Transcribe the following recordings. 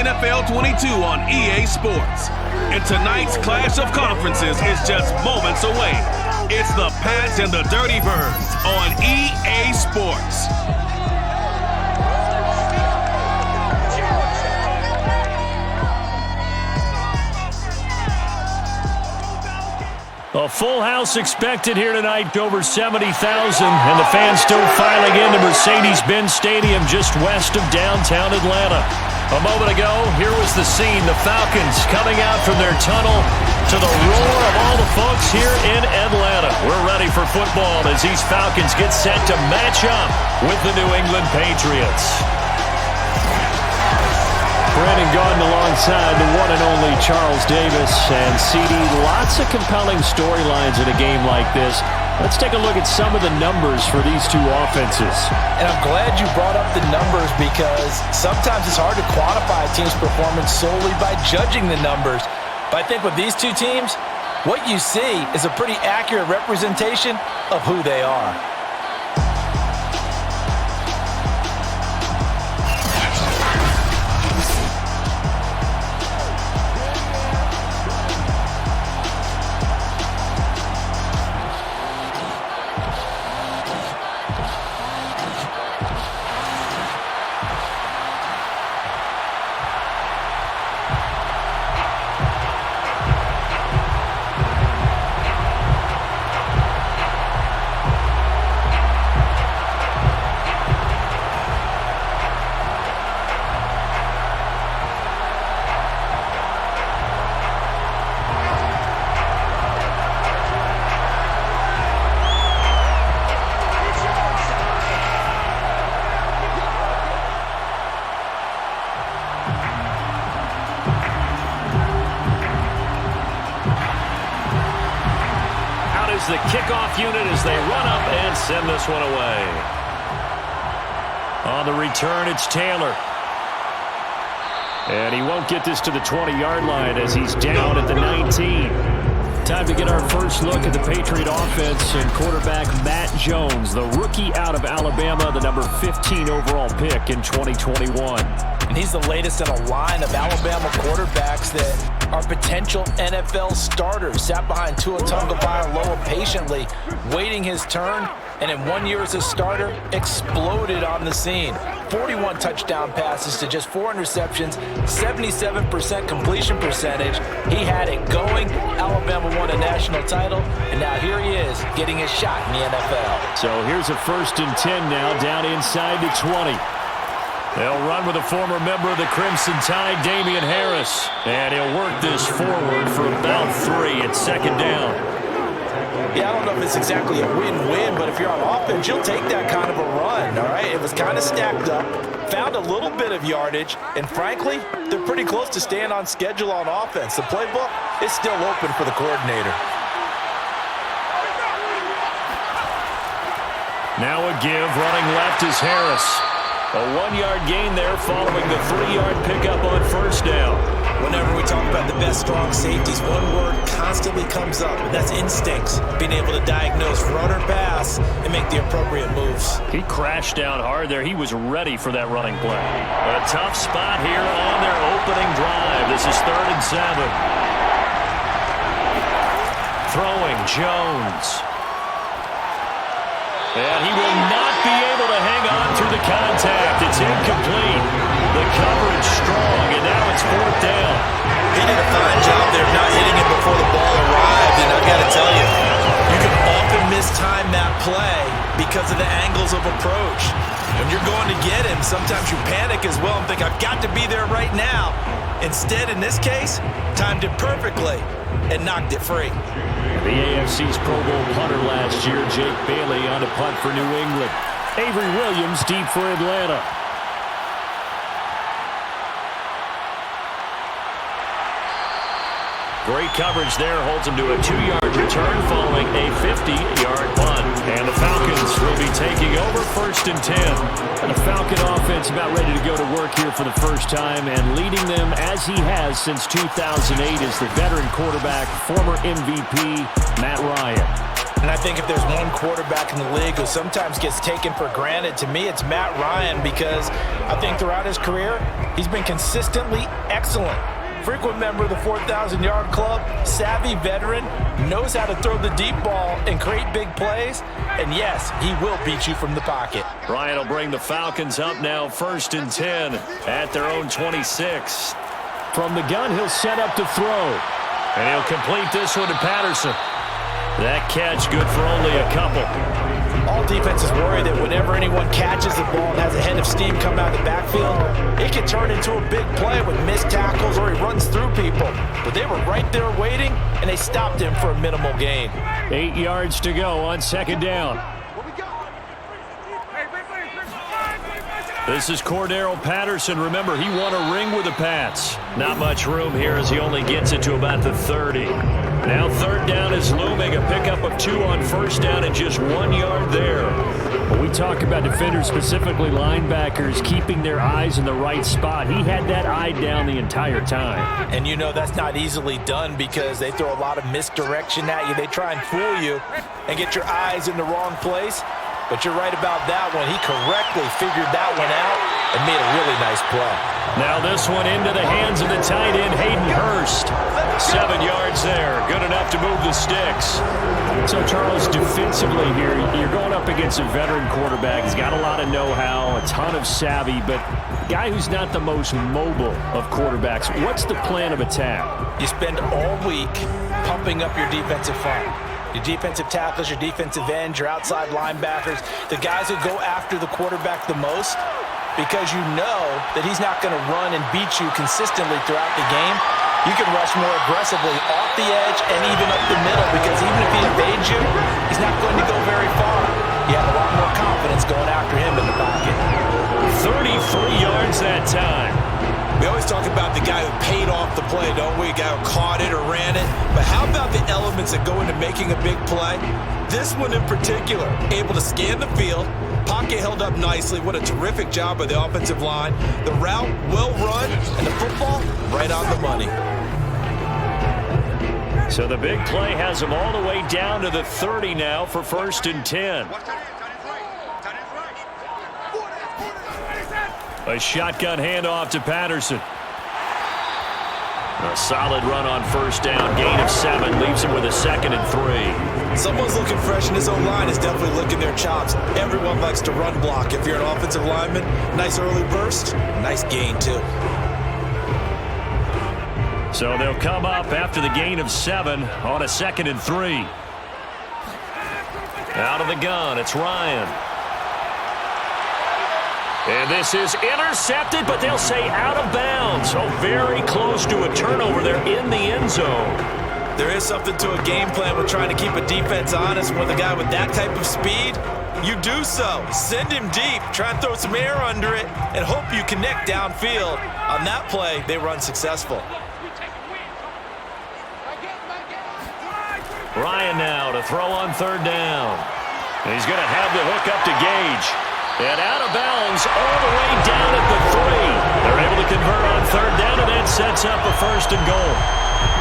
NFL 22 on EA Sports. And tonight's clash of conferences is just moments away. It's the Pats and the Dirty Birds on EA Sports. A full house expected here tonight, over 70,000, and the fans still filing into Mercedes-Benz Stadium just west of downtown Atlanta. A moment ago, here was the scene, the Falcons coming out from their tunnel to the roar of all the folks here in Atlanta. We're ready for football as these Falcons get set to match up with the New England Patriots. Brandon Gaudin alongside the one and only Charles Davis. And CD, lots of compelling storylines in a game like this. Let's take a look at some of the numbers for these two offenses. And I'm glad you brought up the numbers because sometimes it's hard to quantify a team's performance solely by judging the numbers. But I think with these two teams, what you see is a pretty accurate representation of who they are. The kickoff unit as they run up and send this one away. On the return, it's Taylor. And he won't get this to the 20-yard line as he's down at the 19. Time to get our first look at the Patriot offense and quarterback Matt Jones, the rookie out of Alabama, the number 15 overall pick in 2021. And he's the latest in a line of Alabama quarterbacks that are potential NFL starters. Sat behind Tua Tagovailoa patiently, waiting his turn, and in 1 year as a starter, exploded on the scene. 41 touchdown passes to just 4 interceptions, 77% completion percentage. He had it going. Alabama won a national title, and now here he is getting his shot in the NFL. So here's a 1st and 10 now, down inside the 20. They'll run with a former member of the Crimson Tide, Damian Harris. And he'll work this forward for about 3 at 2nd down. Yeah, I don't know if it's exactly a win-win, but if you're on offense, you'll take that kind of a run, all right? It was kind of stacked up, found a little bit of yardage, and frankly, they're pretty close to staying on schedule on offense. The playbook is still open for the coordinator. Now a give, running left is Harris. A 1-yard gain there following the 3-yard pickup on 1st down. Whenever we talk about the best strong safeties, one word constantly comes up, and that's instincts. Being able to diagnose run or pass and make the appropriate moves. He crashed down hard there. He was ready for that running play. A tough spot here on their opening drive. This is 3rd and 7. Throwing Jones. And he will not be able to hang on through the contact. It's incomplete. The coverage strong, and now it's 4th down. He did a fine job there of not hitting it before the ball arrived, and I got to tell you, you can often mistime that play because of the angles of approach. When you're going to get him, sometimes you panic as well and think, I've got to be there right now. Instead, in this case, timed it perfectly and knocked it free. The AFC's Pro Bowl punter last year, Jake Bailey, on a punt for New England. Avery Williams deep for Atlanta. Great coverage there, holds him to a 2-yard return following a 50-yard punt. And the Falcons will be taking over 1st and 10. And the Falcon offense about ready to go to work here for the first time, and leading them as he has since 2008 is the veteran quarterback, former MVP, Matt Ryan. And I think if there's one quarterback in the league who sometimes gets taken for granted, to me it's Matt Ryan, because I think throughout his career, he's been consistently excellent. Frequent member of the 4,000-yard club, savvy veteran, knows how to throw the deep ball and create big plays. And yes, he will beat you from the pocket. Ryan will bring the Falcons up now 1st and 10 at their own 26. From the gun, he'll set up to throw. And he'll complete this one to Patterson. That catch good for only a couple. All defenses worry that whenever anyone catches the ball and has a head of steam come out of the backfield, it can turn into a big play with missed tackles or he runs through people. But they were right there waiting, and they stopped him for a minimal gain. 8 yards to go on 2nd down. This is Cordero Patterson. Remember, he won a ring with the Pats. Not much room here as he only gets it to about the 30. Now 3rd down is looming. A pickup of 2 on 1st down and just 1 yard there. When we talk about defenders, specifically linebackers, keeping their eyes in the right spot, he had that eye down the entire time. And you know that's not easily done because they throw a lot of misdirection at you. They try and fool you and get your eyes in the wrong place. But you're right about that one. He correctly figured that one out and made a really nice play. Now this one into the hands of the tight end, Hayden Hurst. 7 yards there. Good enough to move the sticks. So, Charles, defensively here, you're going up against a veteran quarterback. He's got a lot of know-how, a ton of savvy, but a guy who's not the most mobile of quarterbacks. What's the plan of attack? You spend all week pumping up your defensive front. Your defensive tackles, your defensive ends, your outside linebackers, the guys who go after the quarterback the most, because you know that he's not going to run and beat you consistently throughout the game. You can rush more aggressively off the edge and even up the middle, because even if he evades you, he's not going to go very far. You have a lot more confidence going after him in the pocket. 33 yards that time. We always talk about the guy who paid off the play, don't we? A guy who caught it or ran it. But how about the elements that go into making a big play? This one in particular, able to scan the field, pocket held up nicely. What a terrific job by the offensive line. The route well run, and the football right on the money. So the big play has him all the way down to the 30 now for 1st and 10. A shotgun handoff to Patterson. A solid run on 1st down. Gain of 7 leaves him with a 2nd and 3. Someone's looking fresh, and his own line is definitely licking their chops. Everyone likes to run block. If you're an offensive lineman, nice early burst, nice gain too. So they'll come up after the gain of 7 on a 2nd and 3. Out of the gun, it's Ryan. And this is intercepted, but they'll say out of bounds. Oh, very close to a turnover there in the end zone. There is something to a game plan with trying to keep a defense honest. With a guy with that type of speed, you do so. Send him deep, try and throw some air under it, and hope you connect downfield. On that play, they run successful. Ryan now to throw on 3rd down. And he's going to have the hook up to Gage. And out of bounds all the way down at the 3. They're able to convert on 3rd down, and that sets up a 1st and goal.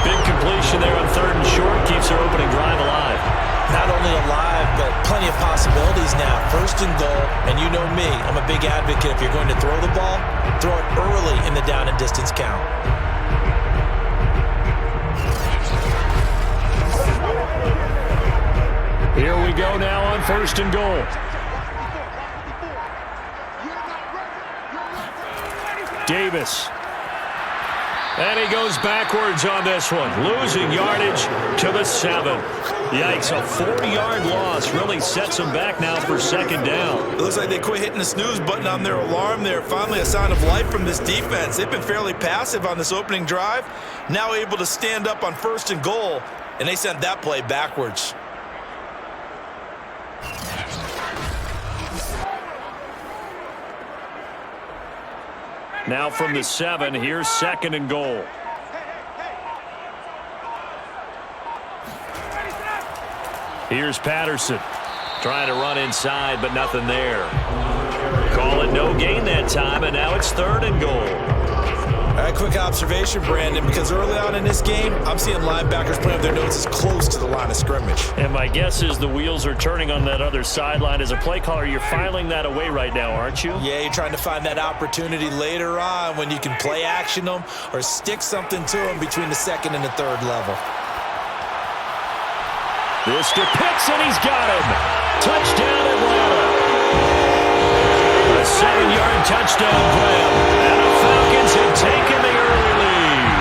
Big completion there on 3rd and short. Keeps their opening drive alive. Not only alive, but plenty of possibilities now. 1st and goal, and you know me, I'm a big advocate. If you're going to throw the ball, throw it early in the down and distance count. Here we go now on 1st and goal. Davis. And he goes backwards on this one, losing yardage to the 7. Yikes, a 4-yard loss really sets them back now for 2nd down. It looks like they quit hitting the snooze button on their alarm there. Finally a sign of life from this defense. They've been fairly passive on this opening drive. Now able to stand up on 1st and goal, and they sent that play backwards. Now from the 7, here's 2nd and goal. Here's Patterson trying to run inside, but nothing there. Call it no gain that time, and now it's 3rd and goal. All right, quick observation, Brandon, because early on in this game, I'm seeing linebackers playing with their noses close to the line of scrimmage. And my guess is the wheels are turning on that other sideline. As a play caller, you're filing that away right now, aren't you? Yeah, you're trying to find that opportunity later on when you can play action them or stick something to them between the second and the third level. This to Pitts, and he's got him. Touchdown, Atlanta. A 7-yard touchdown grab. And the Falcons have taken the early lead.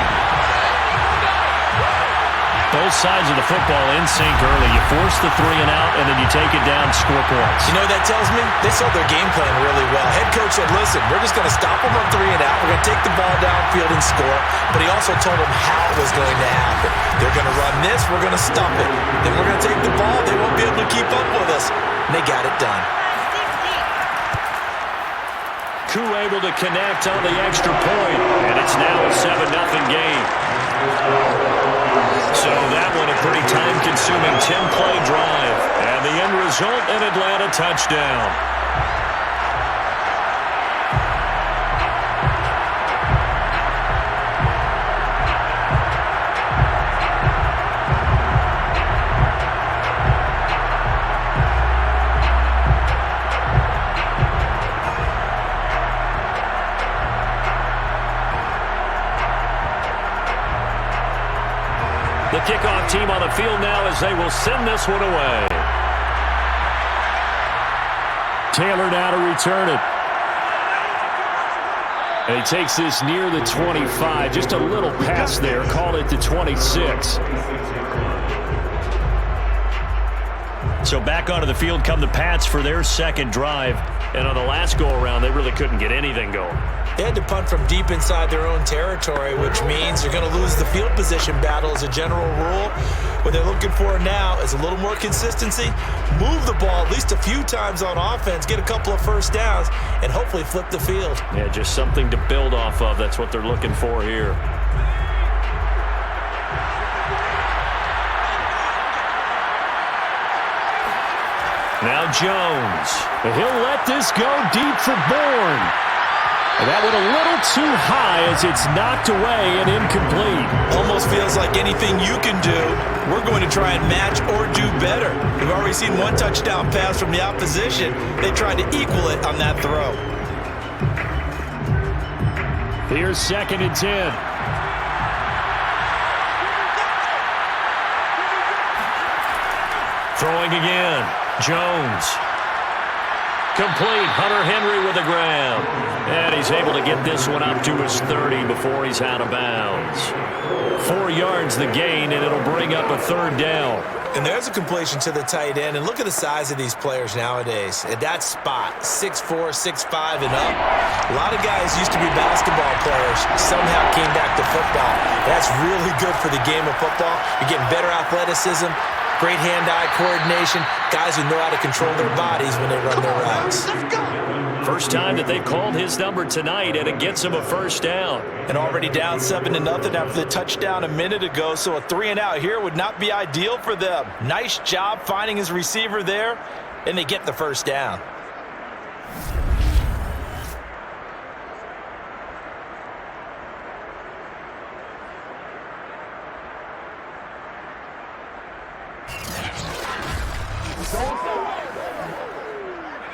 Both sides of the football in sync early. You force the 3 and out, and then you take it down, score points. You know what that tells me? They saw their game plan really well. Head coach said, listen, we're just going to stop them on 3 and out. We're going to take the ball downfield and score. But he also told them how it was going to happen. They're going to run this. We're going to stop it. Then we're going to take the ball. They won't be able to keep up with us. And they got it done. Koo able to connect on the extra point, and it's now a 7-0 game. So that one a pretty time-consuming 10-play drive, and the end result, an Atlanta touchdown. The kickoff team on the field now as they will send this one away. Taylor now to return it. And he takes this near the 25. Just a little pass there. Call it the 26. So back onto the field come the Pats for their second drive. And on the last go-around, they really couldn't get anything going. They had to punt from deep inside their own territory, which means you're going to lose the field position battle as a general rule. What they're looking for now is a little more consistency, move the ball at least a few times on offense, get a couple of first downs, and hopefully flip the field. Yeah, just something to build off of. That's what they're looking for here. Now Jones. He'll let this go deep for Bourne. And that went a little too high as it's knocked away and incomplete. Almost feels like anything you can do, we're going to try and match or do better. We've already seen one touchdown pass from the opposition. They tried to equal it on that throw. Here's 2nd and 10. Throwing again. Jones. Complete. Hunter Henry with a grab. And he's able to get this one up to his 30 before he's out of bounds. 4 yards the gain, and it'll bring up a 3rd down. And there's a completion to the tight end. And look at the size of these players nowadays. At that spot, 6'4", 6'5", and up. A lot of guys used to be basketball players, somehow came back to football. That's really good for the game of football. You're getting better athleticism, great hand-eye coordination, guys who know how to control their bodies when they run their routes. First time that they've called his number tonight, and it gets him a 1st down. And already down 7-0 after the touchdown a minute ago, so a 3 and out here would not be ideal for them. Nice job finding his receiver there, and they get the 1st down.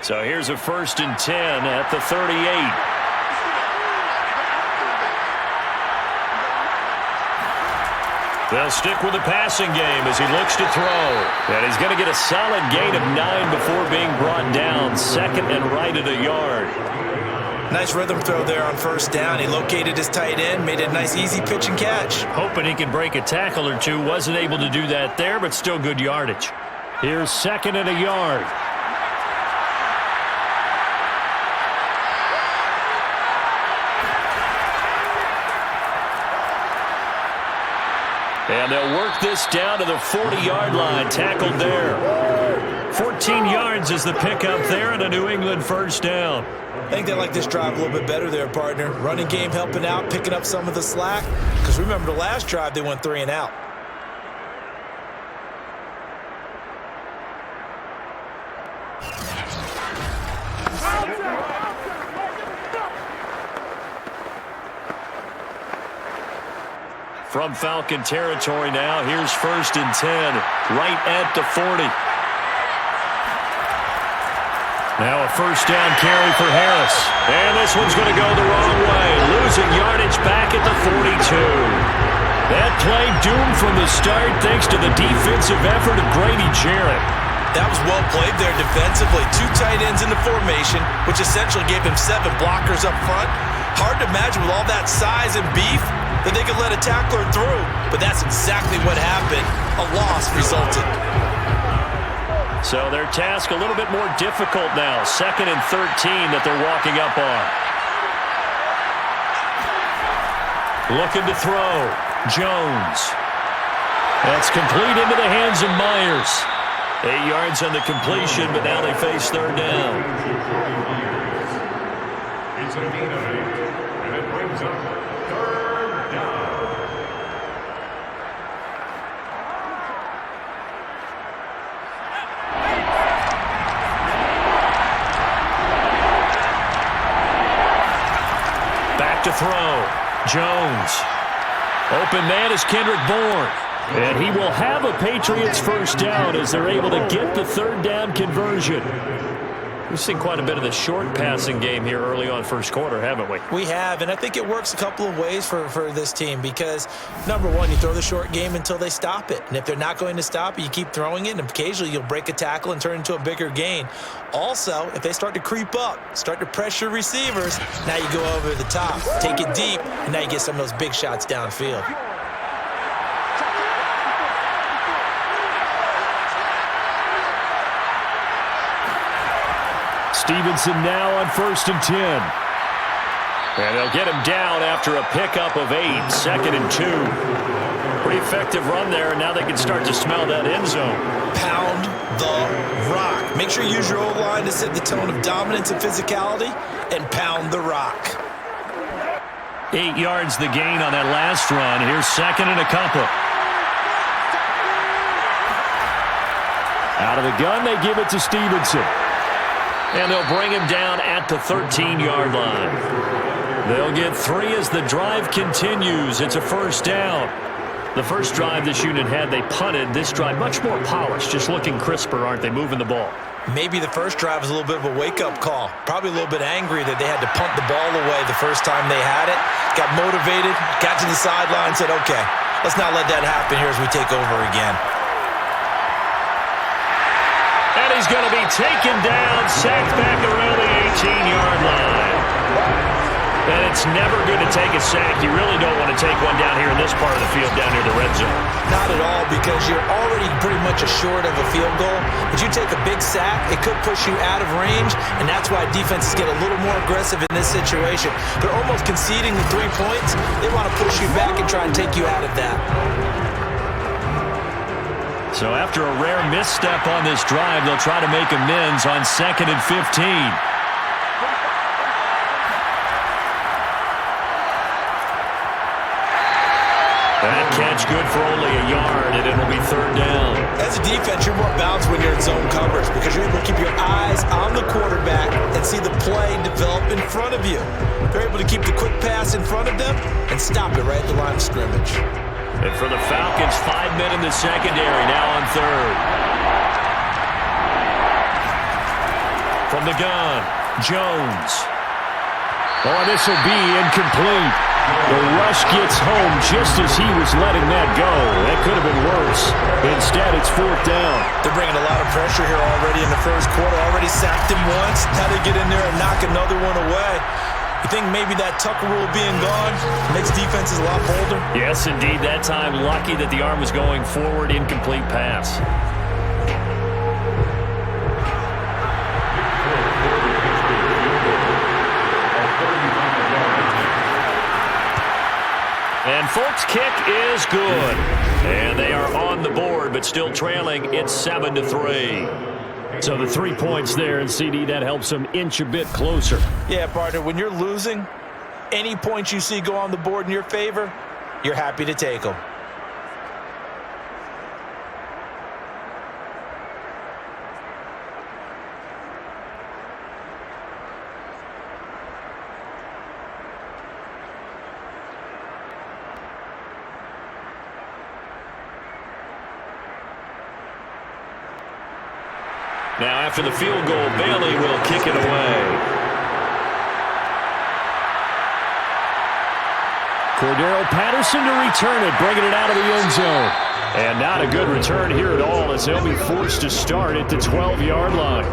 So here's a 1st and 10 at the 38. They'll stick with the passing game as he looks to throw. And he's going to get a solid gain of 9 before being brought down. 2nd and right at a yard. Nice rhythm throw there on 1st down. He located his tight end, made a nice easy pitch and catch. Hoping he can break a tackle or two. Wasn't able to do that there, but still good yardage. Here's 2nd and a yard. And they'll work this down to the 40-yard line. Tackled there. 14 yards is the pickup there and a New England 1st down. I think they like this drive a little bit better there, partner. Running game helping out, picking up some of the slack. Because remember the last drive, they went 3 and out. From Falcon territory now, here's 1st and 10, right at the 40. Now a 1st down carry for Harris. And this one's going to go the wrong way. Losing yardage back at the 42. That play doomed from the start thanks to the defensive effort of Grady Jarrett. That was well played there defensively. 2 tight ends in the formation, which essentially gave him 7 blockers up front. Hard to imagine with all that size and beef that they could let a tackler through. But that's exactly what happened. A loss resulted. So their task a little bit more difficult now. 2nd and 13 that they're walking up on. Looking to throw. Jones. That's complete into the hands of Myers. 8 yards on the completion, but now they face 3rd down. It's a gain of 8, and it brings up 3rd down. Back to throw. Jones. Open man is Kendrick Bourne. And he will have a Patriots 1st down as they're able to get the 3rd down conversion. We've seen quite a bit of the short passing game here early on 1st quarter, haven't we? We have, and I think it works a couple of ways for this team because, number one, you throw the short game until they stop it. And if they're not going to stop it, you keep throwing it, and occasionally you'll break a tackle and turn into a bigger gain. Also, if they start to creep up, start to pressure receivers, now you go over the top, take it deep, and now you get some of those big shots downfield. Stevenson now on 1st and 10. And they'll get him down after a pickup of 8, 2nd and 2. Pretty effective run there, and now they can start to smell that end zone. Pound the rock. Make sure you use your O-line to set the tone of dominance and physicality, and pound the rock. 8 yards the gain on that last run. Here's 2nd and a couple. Out of the gun, they give it to Stevenson. And they'll bring him down at the 13-yard line. They'll get 3 as the drive continues. It's a 1st down. The first drive this unit had, they punted. This drive, much more polished, just looking crisper, aren't they, moving the ball? Maybe the first drive was a little bit of a wake-up call. Probably a little bit angry that they had to punt the ball away the first time they had it. Got motivated, got to the sideline, said, okay, let's not let that happen here as we take over again. And he's going to be taken down, sacked back around the 18-yard line. And it's never good to take a sack. You really don't want to take one down here in this part of the field, down near the red zone. Not at all, because you're already pretty much assured of a field goal. But you take a big sack, it could push you out of range, and that's why defenses get a little more aggressive in this situation. They're almost conceding the 3 points. They want to push you back and try and take you out of that. So after a rare misstep on this drive, they'll try to make amends on 2nd and 15. That catch good for only a yard, and it'll be 3rd down. As a defense, you're more balanced when you're in zone coverage because you're able to keep your eyes on the quarterback and see the play develop in front of you. They're able to keep the quick pass in front of them and stop it right at the line of scrimmage. And for the Falcons, 5 men in the secondary, now on 3rd. From the gun, Jones. Oh, this will be incomplete. The rush gets home just as he was letting that go. That could have been worse. Instead, it's 4th down. They're bringing a lot of pressure here already in the first quarter. Already sacked him once. Now they get in there and knock another one away. You think maybe that Tucker rule being gone makes defenses a lot bolder? Yes, indeed. That time, lucky that the arm was going forward. Incomplete pass. And folks, kick is good. And they are on the board, but still trailing. It's 7-3. So the 3 points there, and CD, that helps them inch a bit closer. Yeah, partner, when you're losing, any points you see go on the board in your favor, you're happy to take them. Now after the field goal, Bailey will kick it away. Cordero Patterson to return it, bringing it out of the end zone. And not a good return here at all as they'll be forced to start at the 12-yard line.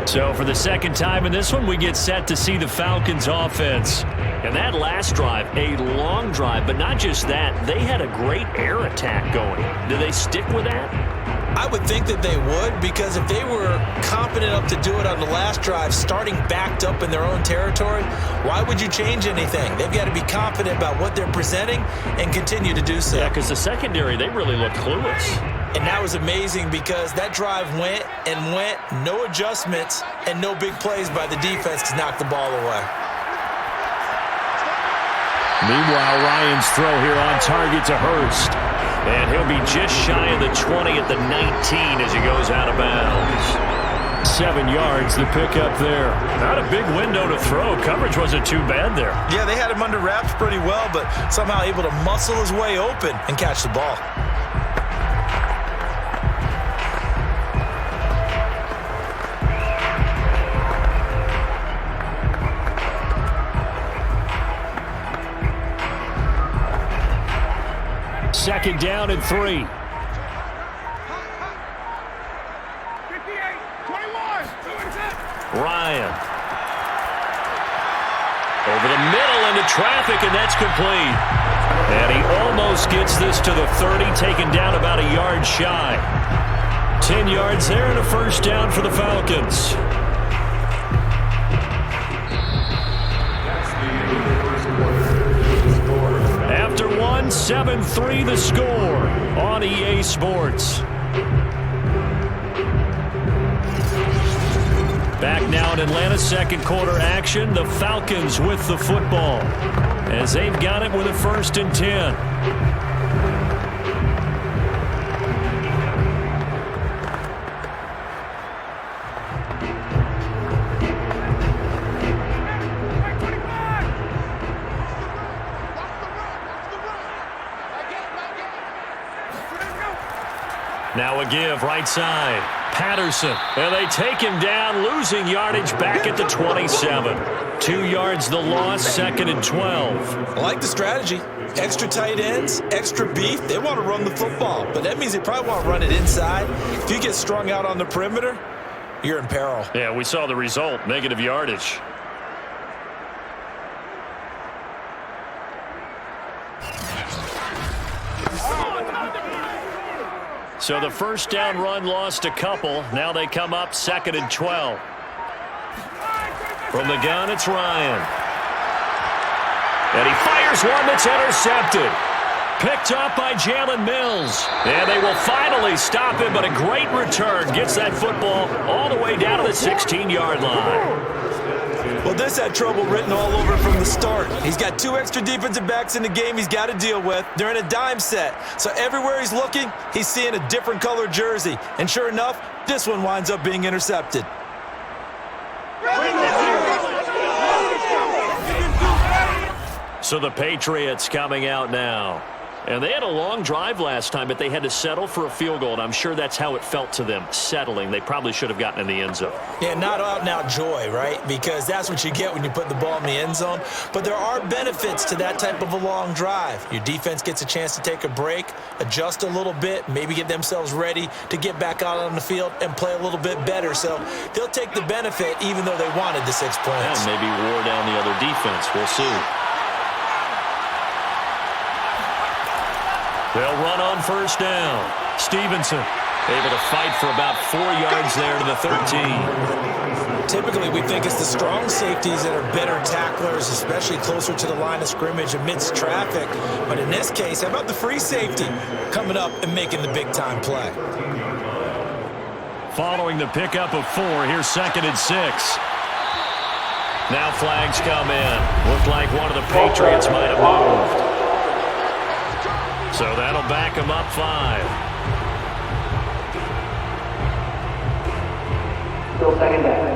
So for the second time in this one, we get set to see the Falcons offense. And that last drive, a long drive, but not just that, they had a great air attack going. Do they stick with that? I would think that they would, because if they were confident enough to do it on the last drive, starting backed up in their own territory, why would you change anything? They've got to be confident about what they're presenting and continue to do so. Yeah, because the secondary, they really looked clueless. And that was amazing because that drive went and went, no adjustments, and no big plays by the defense to knock the ball away. Meanwhile, Ryan's throw here on target to Hurst. And he'll be just shy of the 20 at the 19 as he goes out of bounds. 7 yards, the pickup there. Not a big window to throw. Coverage wasn't too bad there. Yeah, they had him under wraps pretty well, but somehow able to muscle his way open and catch the ball. Second down and 3. 58, 21. Ryan. Over the middle into traffic, and that's complete. And he almost gets this to the 30, taken down about a yard shy. 10 yards there and a first down for the Falcons. After 7-3 the score on EA Sports. Back now in Atlanta, second quarter action. The Falcons with the football as they've got it with a 1st and 10. Now a give, right side. Patterson. And they take him down, losing yardage back at the 27. 2 yards the loss, 2nd and 12. I like the strategy. Extra tight ends, extra beef. They want to run the football, but that means they probably want to run it inside. If you get strung out on the perimeter, you're in peril. Yeah, we saw the result, negative yardage. So the first down run lost a couple. Now they come up 2nd and 12. From the gun, it's Ryan. And he fires one that's intercepted. Picked up by Jalen Mills. And they will finally stop him, but a great return. Gets that football all the way down to the 16-yard line. Well, this had trouble written all over from the start. He's got 2 extra defensive backs in the game he's got to deal with. They're in a dime set. So everywhere he's looking, he's seeing a different color jersey. And sure enough, this one winds up being intercepted. So the Patriots coming out now. And they had a long drive last time, but they had to settle for a field goal, and I'm sure that's how it felt to them, settling. They probably should have gotten in the end zone. Yeah, not out-and-out joy, right? Because that's what you get when you put the ball in the end zone. But there are benefits to that type of a long drive. Your defense gets a chance to take a break, adjust a little bit, maybe get themselves ready to get back out on the field and play a little bit better. So they'll take the benefit even though they wanted the 6 points. And maybe wore down the other defense. We'll see. They'll run on first down. Stevenson able to fight for about 4 yards there to the 13. Typically, we think it's the strong safeties that are better tacklers, especially closer to the line of scrimmage amidst traffic. But in this case, how about the free safety coming up and making the big-time play? Following the pickup of 4, here's 2nd and 6. Now flags come in. Looked like one of the Patriots might have moved. So that'll back him up 5. Still second down.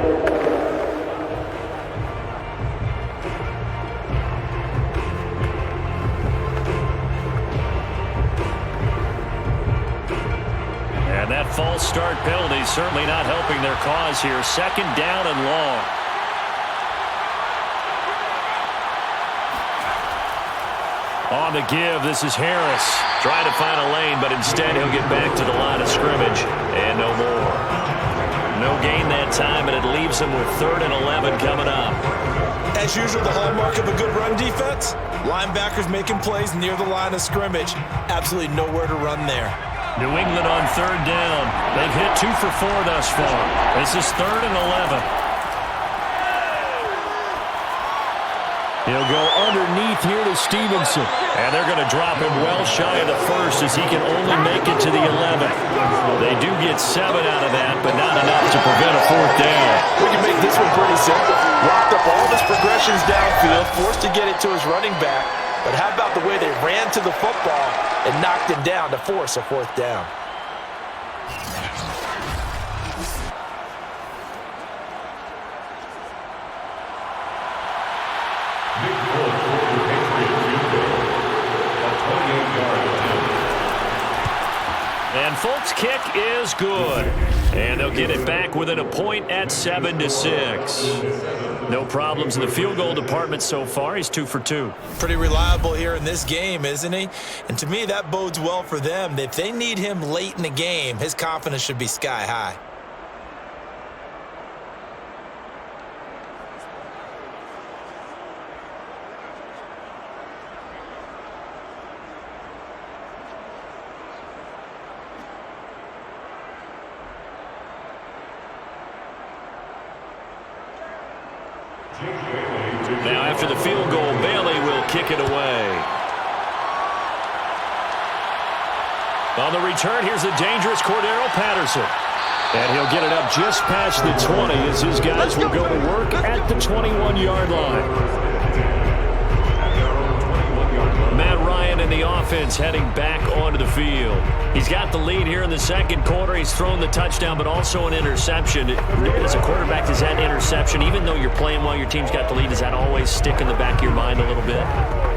And that false start penalty is certainly not helping their cause here. Second down and long. On the give, this is Harris. Trying to find a lane, but instead he'll get back to the line of scrimmage. And no more. No gain that time, and it leaves him with 3rd and 11 coming up. As usual, the hallmark of a good run defense, linebackers making plays near the line of scrimmage. Absolutely nowhere to run there. New England on 3rd down. They've hit 2 for 4 thus far. This is 3rd and 11. He'll go underneath here to Stevenson. And they're going to drop him well shy of the 1st as he can only make it to the 11th. They do get 7 out of that, but not enough to prevent a 4th down. We can make this one pretty simple. Locked up all of his progressions downfield, forced to get it to his running back. But how about the way they ran to the football and knocked him down to force a 4th down? And Folk's kick is good. And they'll get it back within a point at 7-6. No problems in the field goal department so far. He's 2 for 2. Pretty reliable here in this game, isn't he? And to me, that bodes well for them. If they need him late in the game, his confidence should be sky high. Now after the field goal, Bailey will kick it away. On the return, here's the dangerous Cordero Patterson. And he'll get it up just past the 20 as his guys will go to work at the 21-yard line. Matt Ryan and the offense heading back onto the field. He's got the lead here in the second quarter. He's thrown the touchdown, but also an interception. As a quarterback, does that interception, even though you're playing while your team's got the lead, does that always stick in the back of your mind a little bit?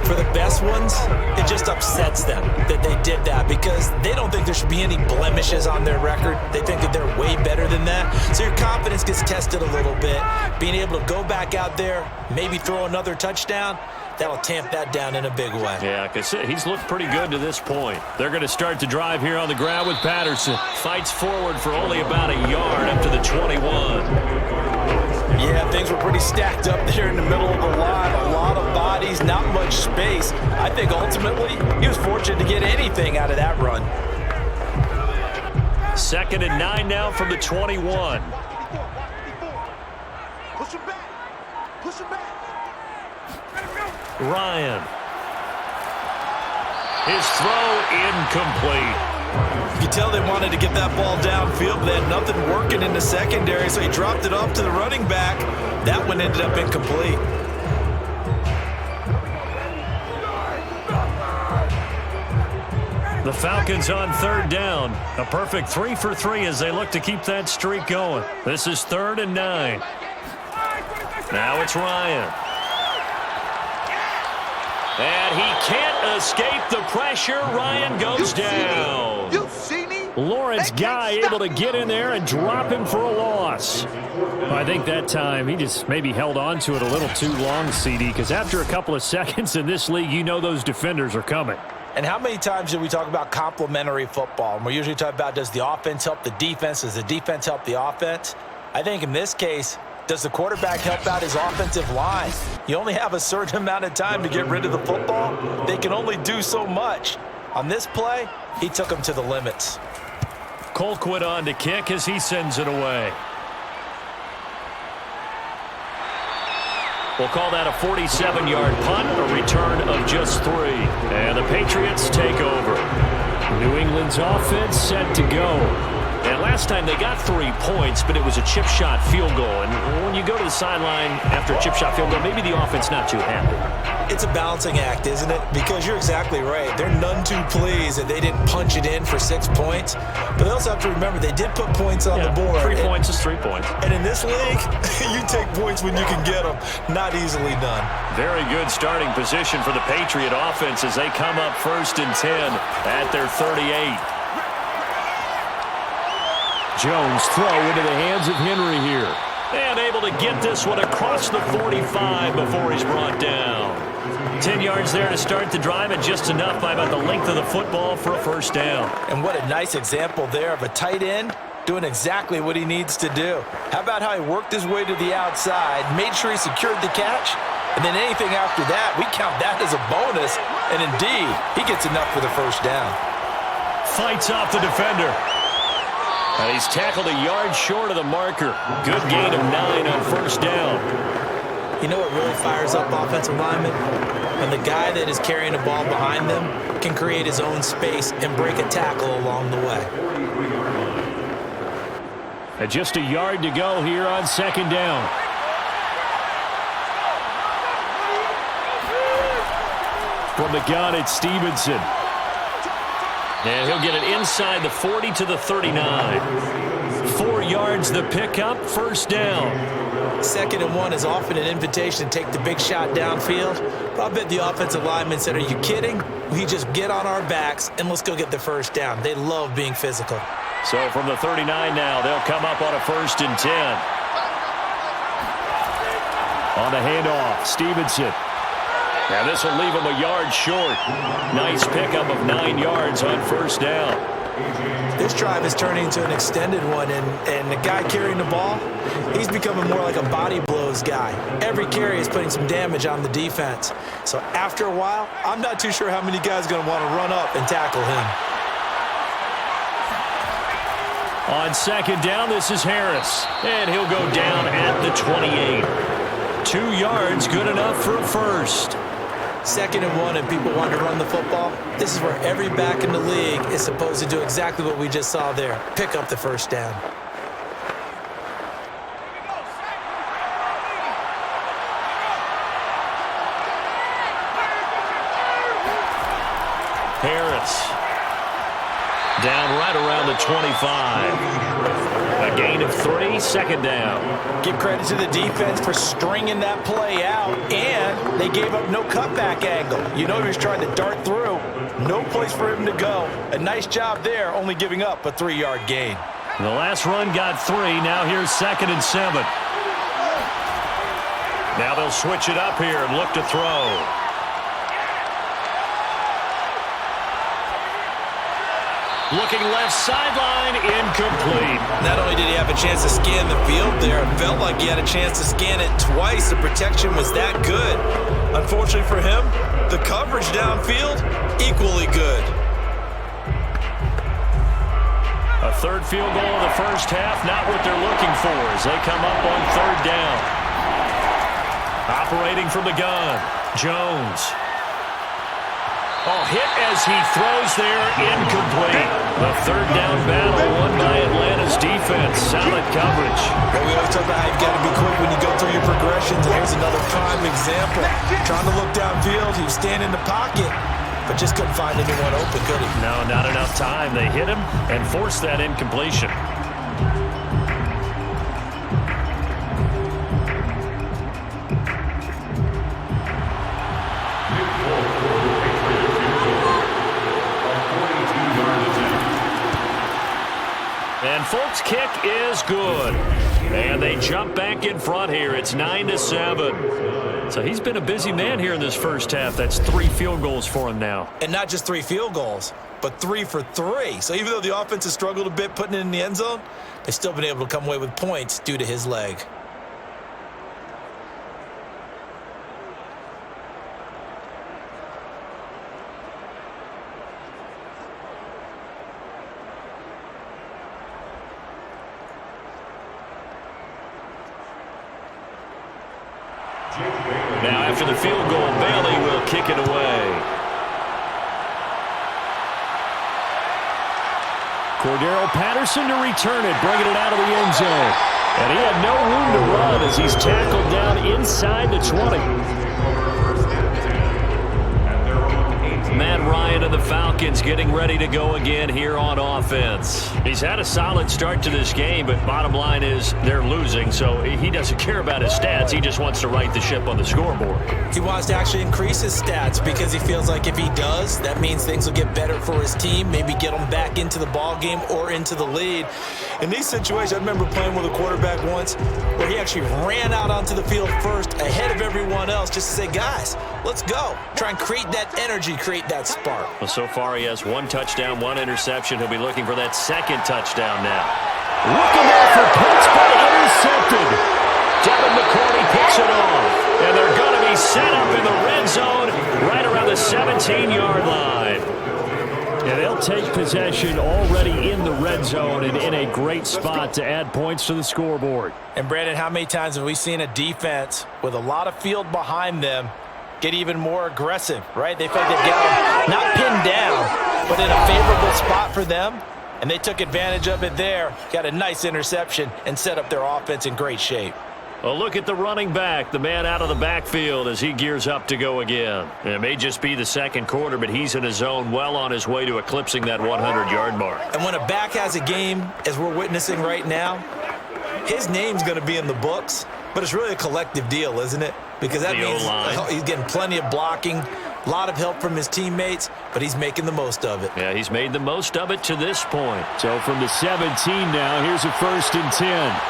For the best ones, it just upsets them that they did that because they don't think there should be any blemishes on their record. They think that they're way better than that. So your confidence gets tested a little bit. Being able to go back out there, maybe throw another touchdown, that'll tamp that down in a big way. Yeah, because he's looked pretty good to this point. They're going to start the drive here on the ground with Patterson. Fights forward for only about a yard up to the 21. Yeah, things were pretty stacked up there in the middle of the line. A lot of bodies, not much space. I think ultimately he was fortunate to get anything out of that run. 2nd and 9 now from the 21. Push him back. Push him back. Ryan. His throw incomplete. You can tell they wanted to get that ball downfield, but they had nothing working in the secondary, so he dropped it off to the running back. That one ended up incomplete. The Falcons on 3rd down. A perfect 3 for 3 as they look to keep that streak going. This is 3rd and 9. Now it's Ryan. And he can't escape the pressure. Ryan goes down. You see me? Lawrence Guy able to get in there and drop him for a loss. I think that time he just maybe held on to it a little too long, CD, because after a couple of seconds in this league, you know those defenders are coming. And how many times do we talk about complementary football? And we're usually talking about, does the offense help the defense? Does the defense help the offense? I think in this case, does the quarterback help out his offensive line? You only have a certain amount of time to get rid of the football. They can only do so much. On this play, he took them to the limits. Colquitt on to kick as he sends it away. We'll call that a 47-yard punt, a return of just 3. And the Patriots take over. New England's offense set to go. And last time they got 3 points, but it was a chip shot field goal. And when you go to the sideline after a chip shot field goal, maybe the offense not too happy. It's a balancing act, isn't it? Because you're exactly right. They're none too pleased that they didn't punch it in for 6 points. But they also have to remember they did put points on the board. 3 points is 3 points. And in this league, you take points when you can get them. Not easily done. Very good starting position for the Patriot offense as they come up 1st and 10 at their 38. Jones throw into the hands of Henry here. And able to get this one across the 45 before he's brought down. 10 yards there to start the drive, and just enough by about the length of the football for a first down. And what a nice example there of a tight end doing exactly what he needs to do. How about how he worked his way to the outside, made sure he secured the catch, and then anything after that, we count that as a bonus. And indeed, he gets enough for the first down. Fights off the defender. And he's tackled a yard short of the marker. Good gain of 9 on first down. You know what really fires up offensive linemen? When the guy that is carrying the ball behind them can create his own space and break a tackle along the way. And just a yard to go here on second down. From the gun, it's Stevenson. And he'll get it inside the 40 to the 39. 4 yards the pickup, first down. 2nd and 1 is often an invitation to take the big shot downfield. But I bet the offensive linemen said, are you kidding? We just get on our backs and let's go get the first down. They love being physical. So from the 39 now, they'll come up on a 1st and 10. On the handoff, Stevenson. Now this will leave him a yard short. Nice pickup of 9 yards on first down. This drive is turning into an extended one, and the guy carrying the ball, he's becoming more like a body blows guy. Every carry is putting some damage on the defense. So after a while, I'm not too sure how many guys are going to want to run up and tackle him. On second down, this is Harris. And he'll go down at the 28. 2 yards, good enough for a first. 2nd and 1 and people want to run the football. This is where every back in the league is supposed to do exactly what we just saw there. Pick up the first down. Harris. Down right around the 25. A gain of 3, second down. Give credit to the defense for stringing that play out, and they gave up no cutback angle. You know he was trying to dart through. No place for him to go. A nice job there, only giving up a 3-yard gain. And the last run got 3. Now here's 2nd and 7. Now they'll switch it up here and look to throw. Looking left sideline, incomplete. Not only did he have a chance to scan the field there, it felt like he had a chance to scan it twice. The protection was that good. Unfortunately for him, the coverage downfield, equally good. A 3rd field goal of the first half, not what they're looking for as they come up on 3rd down. Operating from the gun, Jones. Oh, hit as he throws there, incomplete. The 3rd down battle won by Atlanta's defense. Solid coverage. Well, we always talk about how you've got to be quick when you go through your progressions, and here's another prime example. Trying to look downfield, he was standing in the pocket, but just couldn't find anyone open, could he? No, not enough time. They hit him and forced that incompletion. And Folks' kick is good. And they jump back in front here. It's 9-7. So he's been a busy man here in this first half. That's 3 field goals for him now. And not just 3 field goals, but 3 for 3. So even though the offense has struggled a bit putting it in the end zone, they've still been able to come away with points due to his leg. Now after the field goal, Bailey will kick it away. Cordero Patterson to return it, bringing it out of the end zone. And he had no room to run as he's tackled down inside the 20. Matt Matt Ryan and the Falcons getting ready to go again here on offense. He's had a solid start to this game, but bottom line is they're losing, so he doesn't care about his stats. He just wants to right the ship on the scoreboard. He wants to actually increase his stats because he feels like if he does, that means things will get better for his team, maybe get them back into the ball game or into the lead. In these situations, I remember playing with a quarterback once where he actually ran out onto the field first ahead of everyone else just to say, guys, let's go. Try and create that energy, create that spark. Well, so far he has 1 touchdown, 1 interception. He'll be looking for that 2nd touchdown now. Looking there for Pitts, but intercepted. Devin McCourty picks it off. And they're going to be set up in the red zone right around the 17-yard line. Yeah, they'll take possession already in the red zone and in a great spot to add points to the scoreboard. And, Brandon, how many times have we seen a defense with a lot of field behind them get even more aggressive, right? They felt they've got them not pinned down, but in a favorable spot for them, and they took advantage of it there, got a nice interception, and set up their offense in great shape. A look at the running back, the man out of the backfield as he gears up to go again. It may just be the 2nd quarter, but he's in his zone, well on his way to eclipsing that 100-yard mark. And when a back has a game, as we're witnessing right now, his name's going to be in the books, but it's really a collective deal, isn't it? Because that means he's getting plenty of blocking, a lot of help from his teammates, but he's making the most of it. Yeah, he's made the most of it to this point. So from the 17 now, here's a 1st and 10.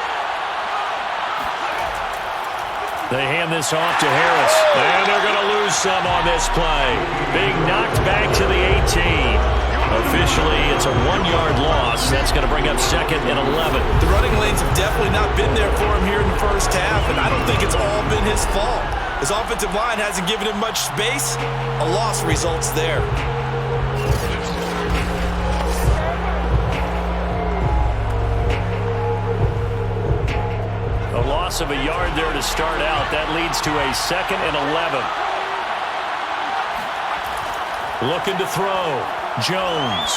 They hand this off to Harris, and they're going to lose some on this play. Being knocked back to the 18. Officially, it's a 1-yard loss. That's going to bring up 2nd and 11. The running lanes have definitely not been there for him here in the first half, and I don't think it's all been his fault. His offensive line hasn't given him much space. A loss results there. A loss of a yard there to start out. That leads to a 2nd and 11. Looking to throw. Jones.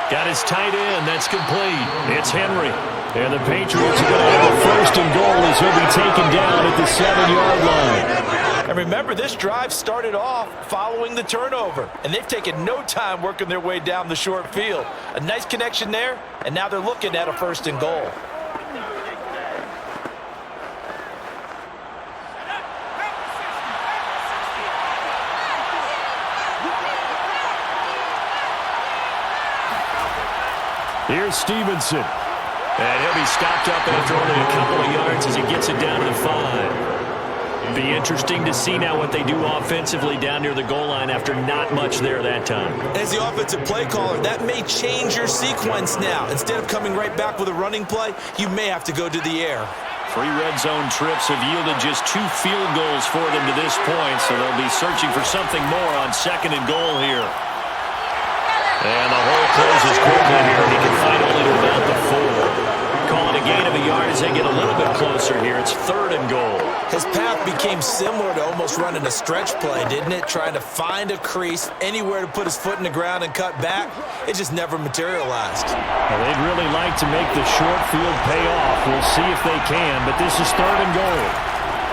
Got his tight end. That's complete. It's Henry. And the Patriots are going to have a 1st and goal as he'll be taken down at the 7-yard line. And remember, this drive started off following the turnover, and they've taken no time working their way down the short field. A nice connection there, and now they're looking at a 1st and goal. Here's Stevenson. And he'll be stopped up after only a couple of yards as he gets it down to the 5. Be interesting to see now what they do offensively down near the goal line after not much there that time. As the offensive play caller, that may change your sequence now. Instead of coming right back with a running play, you may have to go to the air. 3 red zone trips have yielded just 2 field goals for them to this point, so they'll be searching for something more on 2nd and goal here. And the hole closes quickly here, and he can find only to about the 4. Call it a gain of a yard as they get a little bit closer here. It's 3rd and goal. His path became similar to almost running a stretch play, didn't it? Trying to find a crease, anywhere to put his foot in the ground and cut back. It just never materialized. Well, they'd really like to make the short field pay off. We'll see if they can, but this is 3rd and goal.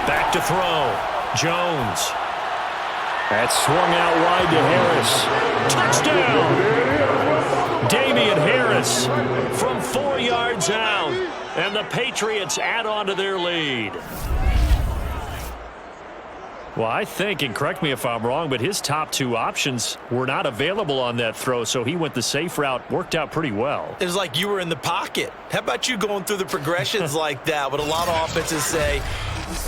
Back to throw. Jones. That's swung out wide to Harris. Touchdown! Damian Harris from 4 yards out. And the Patriots add on to their lead. Well, I think, and correct me if I'm wrong, but his top 2 options were not available on that throw, so he went the safe route. Worked out pretty well. It was like you were in the pocket. How about you going through the progressions like that? What a lot of offenses say,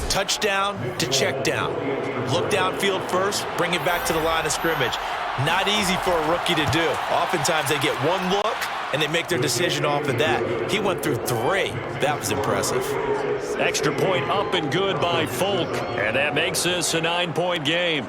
touchdown to check down. Look downfield first, bring it back to the line of scrimmage. Not easy for a rookie to do. Oftentimes they get one look, and they make their decision off of that. He went through 3. That was impressive. Extra point up and good by Folk. And that makes this a 9-point game.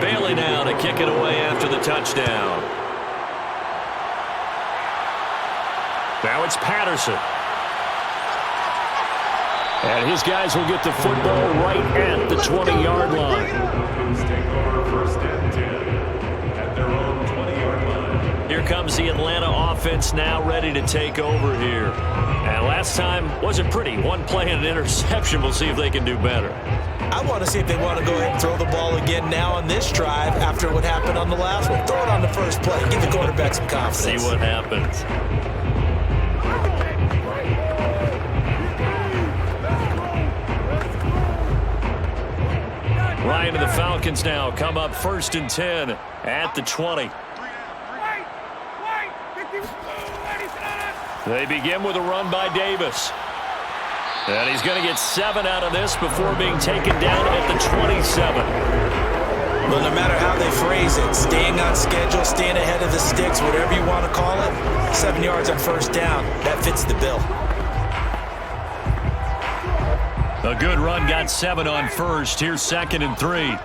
Bailey now to kick it away after the touchdown. Now it's Patterson. And his guys will get the football right at the 20-yard line. Falcons take over first and 10 at their own 20-yard line. Here comes the Atlanta offense now ready to take over here. And last time wasn't pretty. One play and an interception. We'll see if they can do better. I want to see if they want to go ahead and throw the ball again now on this drive after what happened on the last one. Throw it on the first play. Give the quarterback some confidence. See what happens. Ryan and the Falcons now come up first and 10 at the 20. They begin with a run by Davis. And he's going to get 7 out of this before being taken down at the 27. Well, no matter how they phrase it, staying on schedule, staying ahead of the sticks, whatever you want to call it, 7 yards on first down, that fits the bill. A good run got 7 on first. Here's 2nd and 3.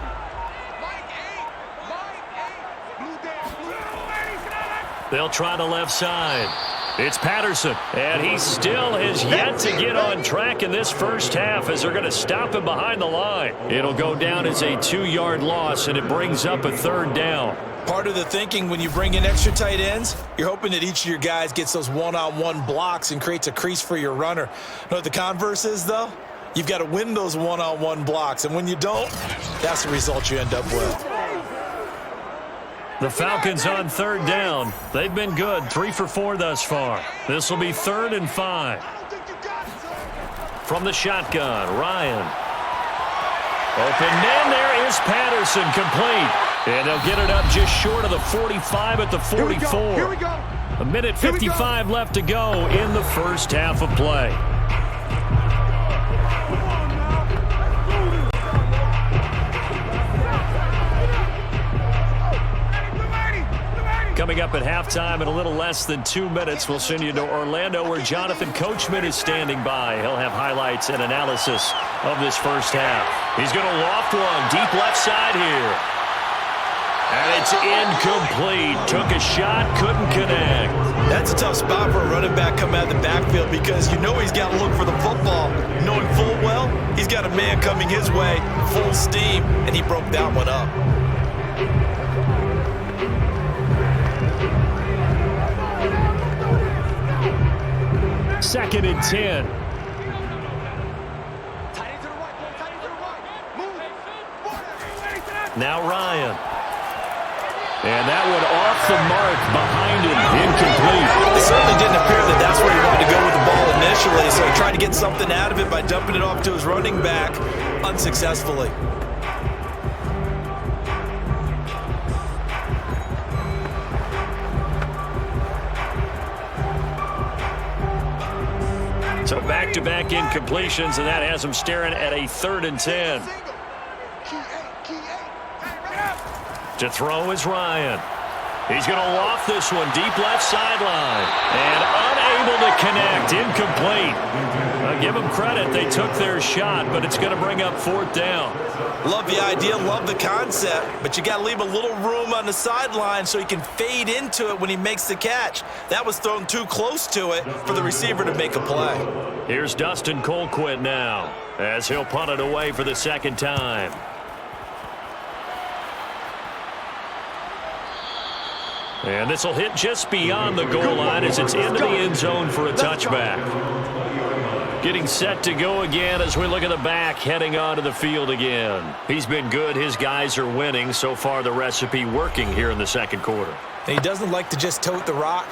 They'll try the left side. It's Patterson, and he still has yet to get on track in this first half as they're going to stop him behind the line. It'll go down as a 2-yard loss, and it brings up a 3rd down. Part of the thinking when you bring in extra tight ends, you're hoping that each of your guys gets those one-on-one blocks and creates a crease for your runner. You know what the converse is, though? You've got to win those one-on-one blocks, and when you don't, that's the result you end up with. The Falcons on 3rd down. They've been good, 3 for 4 thus far. This will be 3rd and 5. From the shotgun, Ryan. Open man, there is Patterson, complete. And they'll get it up just short of the 45 at the 44. Here we go. A minute 55 left to go in the first half of play. Coming up at halftime in a little less than 2 minutes, we'll send you to Orlando where Jonathan Coachman is standing by. He'll have highlights and analysis of this first half. He's going to loft one deep left side here. And it's incomplete. Took a shot, couldn't connect. That's a tough spot for a running back coming out of the backfield because you know he's got to look for the football. Knowing full well, he's got a man coming his way, full steam, and he broke that one up. Second and 10. Now Ryan. And that one off the mark behind him. Incomplete. It certainly didn't appear that that's where he wanted to go with the ball initially, so he tried to get something out of it by dumping it off to his running back unsuccessfully. So back-to-back incompletions, and that has him staring at a 3rd and 10. To throw is Ryan. He's going to loft this one deep left sideline. And unable to connect. Incomplete. I'll give them credit. They took their shot, but it's going to bring up 4th down. Love the idea, love the concept, but you got to leave a little room on the sideline so he can fade into it when he makes the catch. That was thrown too close to it for the receiver to make a play. Here's Dustin Colquitt now as he'll punt it away for the 2nd time. And this will hit just beyond the goal line as it's into the end zone for a touchback. Getting set to go again as we look at the back heading onto the field again. He's been good. His guys are winning. So far, the recipe working here in the 2nd quarter. And he doesn't like to just tote the rock.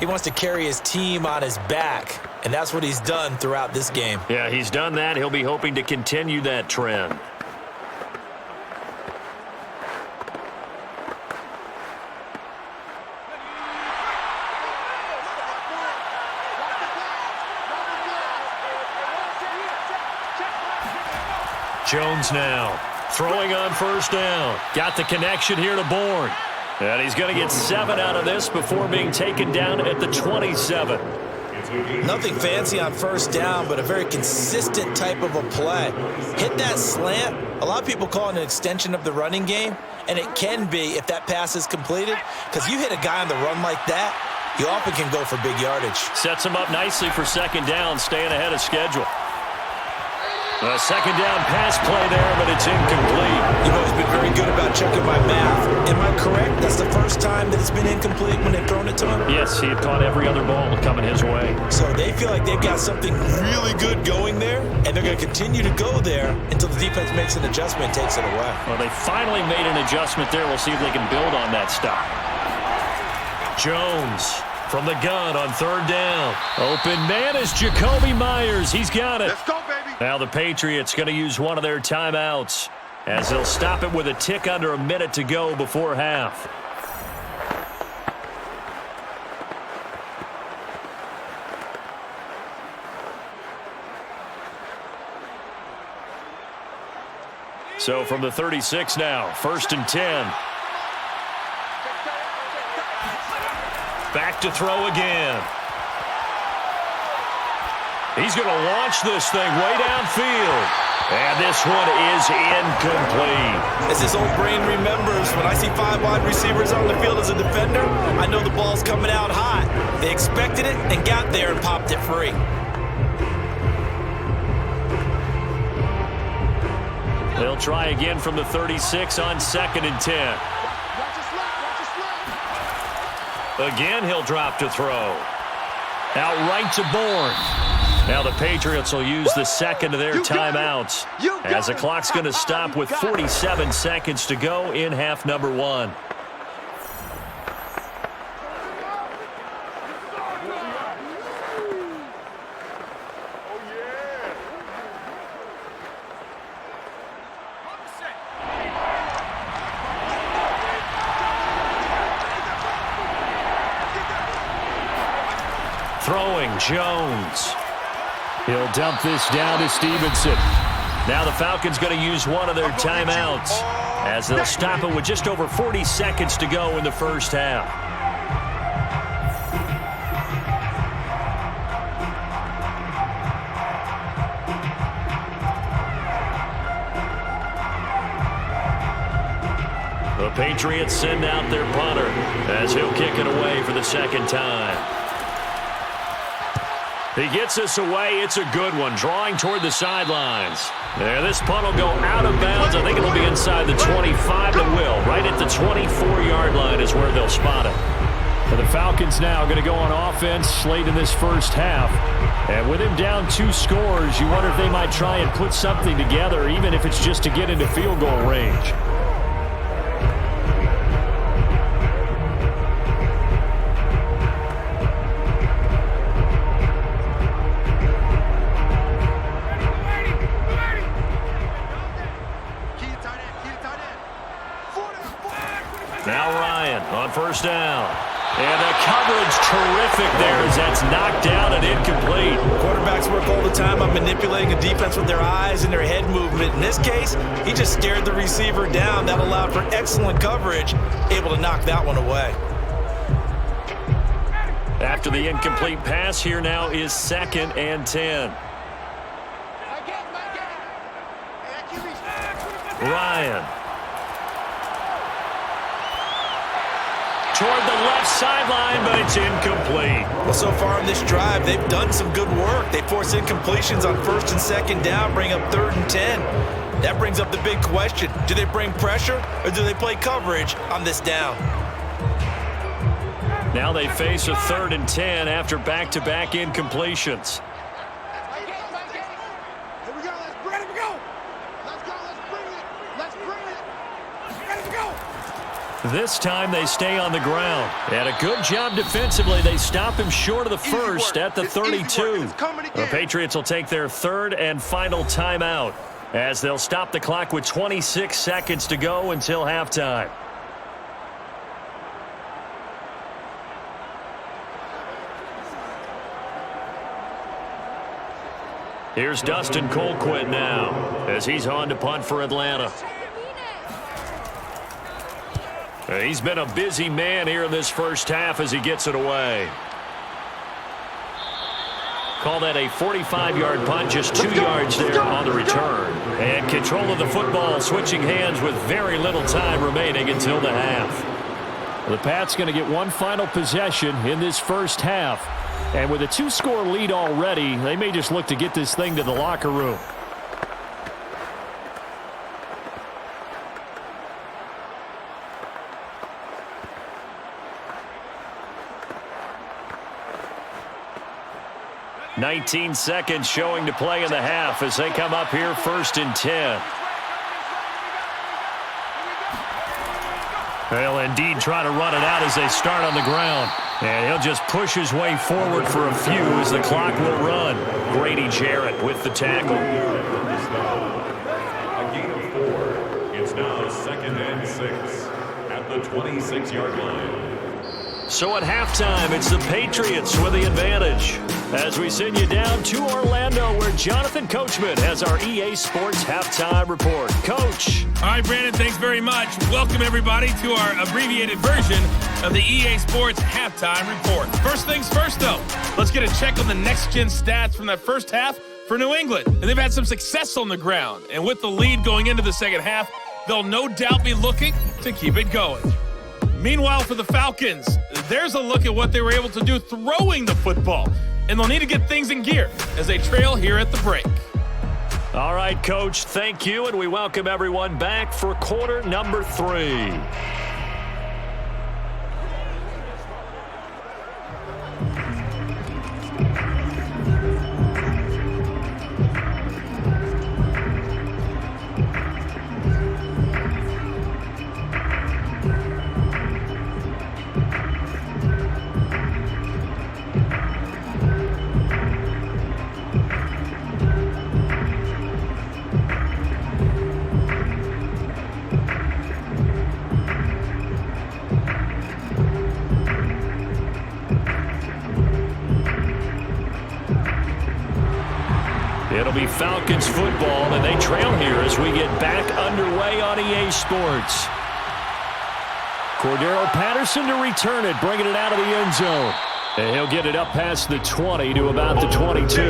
He wants to carry his team on his back, and that's what he's done throughout this game. Yeah, he's done that. He'll be hoping to continue that trend. Jones now throwing on 1st down. Got the connection here to Bourne. And he's going to get 7 out of this before being taken down at the 27. Nothing fancy on first down, but a very consistent type of a play. Hit that slant. A lot of people call it an extension of the running game, and it can be if that pass is completed, because you hit a guy on the run like that, you often can go for big yardage. Sets him up nicely for second down, staying ahead of schedule. A second down pass play there, but it's incomplete. You've always been very good about checking my math. Am I correct? That's the first time that it's been incomplete when they've thrown it to him? Yes, he had caught every other ball coming his way. So they feel like they've got something really good going there, and they're going to continue to go there until the defense makes an adjustment and takes it away. Well, they finally made an adjustment there. We'll see if they can build on that stop. Jones from the gun on third down. Open man is Jacoby Myers. He's got it. Let's go, baby. Now the Patriots going to use one of their timeouts as they'll stop it with a tick under a minute to go before half. So from the 36 now, 1st and 10. Back to throw again. He's going to launch this thing way downfield. And this one is incomplete. As his old brain remembers, when I see 5 wide receivers on the field as a defender, I know the ball's coming out hot. They expected it and got there and popped it free. They'll try again from the 36 on 2nd and 10. Again, he'll drop to throw. Out right to Bourne. Now the Patriots will use the second of their timeouts as the clock's going to stop with 47 seconds to go in half number 1. Throwing Jones. He'll dump this down to Stevenson. Now the Falcons going to use one of their timeouts as they'll stop it with just over 40 seconds to go in the first half. The Patriots send out their punter as he'll kick it away for the second time. He gets this away. It's a good one, drawing toward the sidelines. There, this punt will go out of bounds. I think it'll be inside the 25. It will. Right at the 24-yard line is where they'll spot it. For the Falcons now going to go on offense late in this first half. And with him down 2 scores, you wonder if they might try and put something together, even if it's just to get into field goal range. Now Ryan on first down. And the coverage terrific there as that's knocked down and incomplete. Quarterbacks work all the time on manipulating a defense with their eyes and their head movement. In this case, he just stared the receiver down. That allowed for excellent coverage, able to knock that one away. After the incomplete pass, here now is 2nd and 10. Ryan. Toward the left sideline, but it's incomplete. Well, so far in this drive, they've done some good work. They force incompletions on 1st and 2nd down, bring up 3rd and 10. That brings up the big question. Do they bring pressure or do they play coverage on this down? Now they face a 3rd and 10 after back-to-back incompletions. This time they stay on the ground. And a good job defensively. They stop him short of the first at the 32. The Patriots will take their 3rd and final timeout as they'll stop the clock with 26 seconds to go until halftime. Here's Dustin Colquitt now as he's on to punt for Atlanta. He's been a busy man here in this first half as he gets it away. Call that a 45-yard punt, just 2 yards there on the return. And control of the football, switching hands with very little time remaining until the half. The Pats going to get one final possession in this first half. And with a 2-score lead already, they may just look to get this thing to the locker room. "19 seconds showing to play in the half as they come up here 1st and 10. They'll indeed try to run it out as they start on the ground. And he'll just push his way forward for a few as the clock will run. Grady Jarrett with the tackle. A gain of 4. It's now 2nd and 6 at the 26-yard line. So at halftime, it's the Patriots with the advantage. As we send you down to Orlando, where Jonathan Coachman has our EA Sports halftime report. Coach. All right, Brandon, thanks very much. Welcome, everybody, to our abbreviated version of the EA Sports halftime report. First things first, though, let's get a check on the next-gen stats from that first half for New England. And they've had some success on the ground. And with the lead going into the second half, they'll no doubt be looking to keep it going. Meanwhile, for the Falcons, there's a look at what they were able to do throwing the football. And they'll need to get things in gear as they trail here at the break. All right, Coach, thank you, and we welcome everyone back for quarter number 3. It'll be Falcons football, and they trail here as we get back underway on EA Sports. Cordero Patterson to return it, bringing it out of the end zone. And he'll get it up past the 20 to about the 22.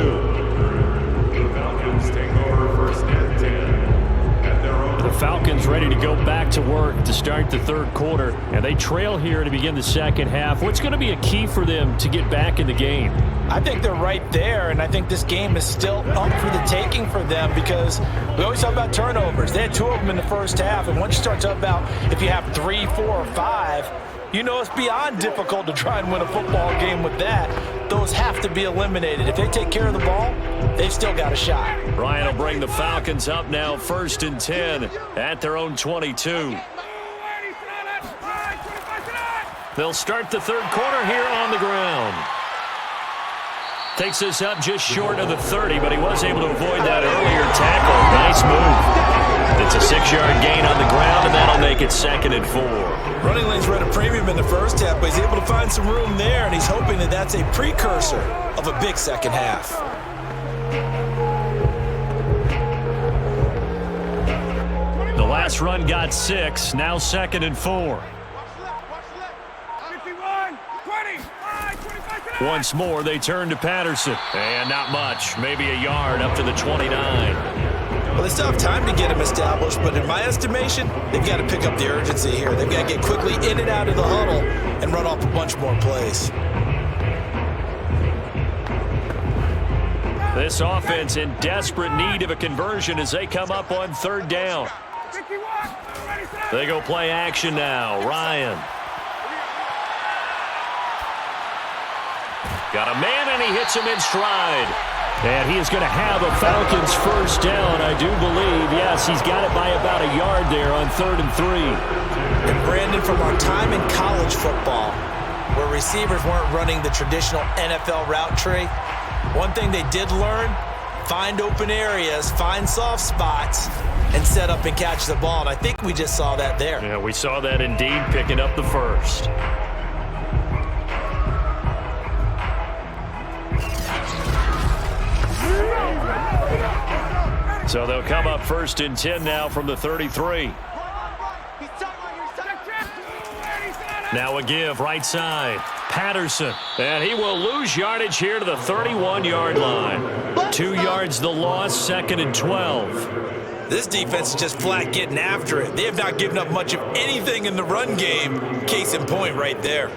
The Falcons take over 1st and 10 at their own. The Falcons ready to go back to work to start the third quarter, and they trail here to begin the second half. What's going to be a key for them to get back in the game? I think they're right there, and I think this game is still up for the taking for them because we always talk about turnovers. They had 2 of them in the first half, and once you start talking about if you have 3, 4, or 5, you know it's beyond difficult to try and win a football game with that. Those have to be eliminated. If they take care of the ball, they've still got a shot. Ryan will bring the Falcons up now 1st and 10 at their own 22. They'll start the third quarter here on the ground. Takes this up just short of the 30, but he was able to avoid that earlier tackle. Nice move. It's a 6-yard gain on the ground, and that'll make it 2nd and 4. Running lanes were at a premium in the first half, but he's able to find some room there, and he's hoping that that's a precursor of a big second half. The last run got 6, now 2nd and 4. Once more, they turn to Patterson. And not much, maybe a yard up to the 29. Well, they still have time to get him established, but in my estimation, they've got to pick up the urgency here. They've got to get quickly in and out of the huddle and run off a bunch more plays. This offense in desperate need of a conversion as they come up on 3rd down. They go play action now. Ryan. Got a man, and he hits him in stride. And he is going to have a Falcons first down, I do believe. Yes, he's got it by about a yard there on 3rd and 3. And Brandon, from our time in college football, where receivers weren't running the traditional NFL route tree, one thing they did learn, find open areas, find soft spots, and set up and catch the ball. And I think we just saw that there. Yeah, we saw that indeed, picking up the first. So they'll come up 1st and 10 now from the 33. Now a give right side. Patterson. And he will lose yardage here to the 31-yard line. 2 yards the loss, 2nd and 12. This defense is just flat getting after it. They have not given up much of anything in the run game. Case in point right there.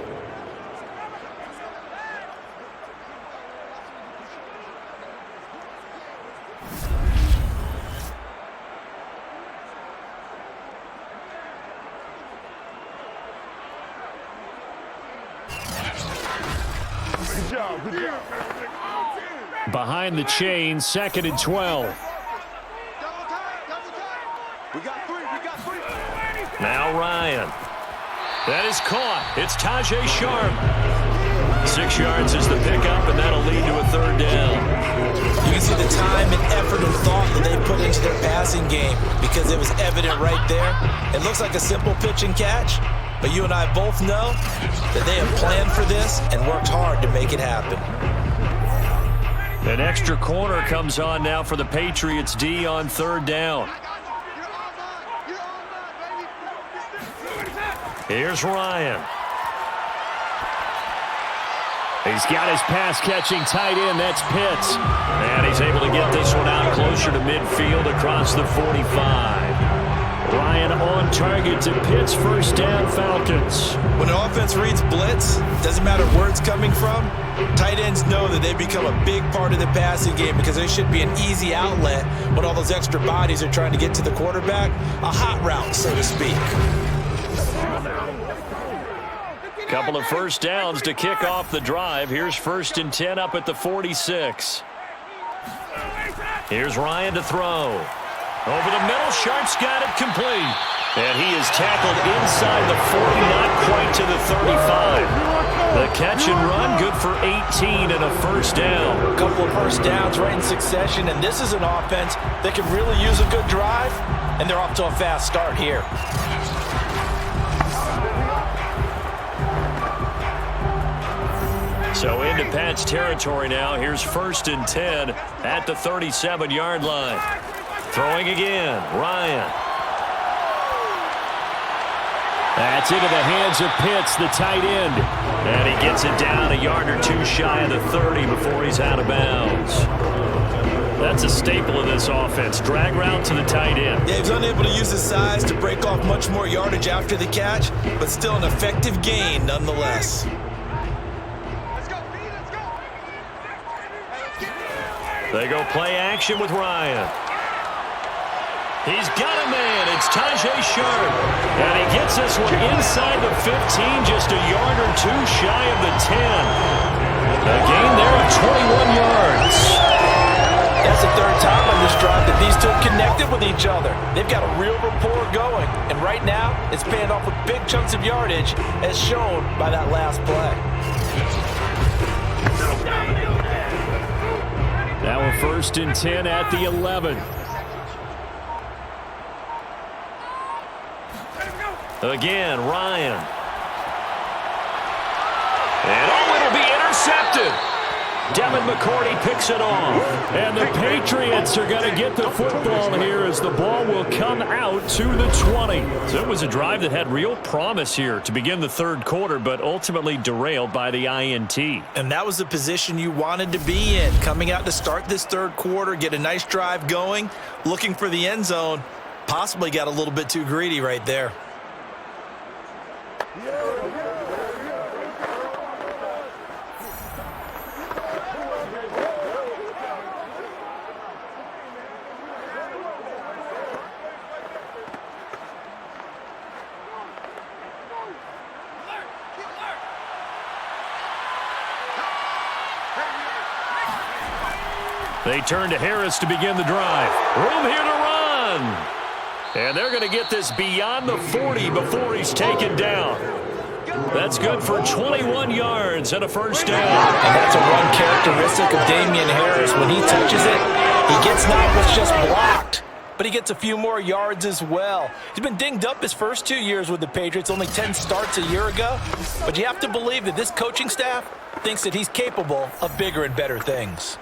Behind the chain, 2nd and 12. Now Ryan. That is caught. It's Tajay Sharp. 6 yards is the pickup, and that'll lead to a 3rd down. You can see the time and effort and thought that they put into their passing game because it was evident right there. It looks like a simple pitch and catch, but you and I both know that they have planned for this and worked hard to make it happen. An extra corner comes on now for the Patriots D on 3rd down. Here's Ryan. He's got his pass-catching tight end. That's Pitts. And he's able to get this one out closer to midfield across the 45. Ryan on target to Pitts. 1st down, Falcons. When an offense reads blitz, doesn't matter where it's coming from, tight ends know that they become a big part of the passing game because there should be an easy outlet when all those extra bodies are trying to get to the quarterback. A hot route, so to speak. Couple of 1st downs to kick off the drive. Here's 1st and 10 up at the 46. Here's Ryan to throw. Over the middle, Sharp's got it complete. And he is tackled inside the 40, not quite to the 35. The catch and run, good for 18 and a 1st down. A couple of 1st downs right in succession, and this is an offense that can really use a good drive, and they're off to a fast start here. So into Pat's territory now. Here's 1st and 10 at the 37-yard line. Throwing again, Ryan. That's into the hands of Pitts, the tight end. And he gets it down a yard or 2 shy of the 30 before he's out of bounds. That's a staple of this offense. Drag route to the tight end. Yeah, he was unable to use his size to break off much more yardage after the catch, but still an effective gain nonetheless. They go play action with Ryan. He's got a man. It's Tajay Sharp. And he gets this one inside the 15, just a yard or 2 shy of the 10. A gain there of 21 yards. That's the 3rd time on this drive that these two have connected with each other. They've got a real rapport going. And right now, it's paying off with big chunks of yardage, as shown by that last play. Now a 1st and 10 at the 11. Again, Ryan. And it'll be intercepted. Devin McCourty picks it off. And the Patriots are going to get the football here as the ball will come out to the 20. So it was a drive that had real promise here to begin the 3rd quarter, but ultimately derailed by the INT. And that was the position you wanted to be in. Coming out to start this 3rd quarter, get a nice drive going, looking for the end zone. Possibly got a little bit too greedy right there. They turn to Harris to begin the drive. Room here to run. And they're going to get this beyond the 40 before he's taken down. That's good for 21 yards and a 1st down. And that's a run characteristic of Damian Harris. When he touches it, he gets not what's just blocked, but he gets a few more yards as well. He's been dinged up his first 2 years with the Patriots, only 10 starts a year ago. But you have to believe that this coaching staff thinks that he's capable of bigger and better things.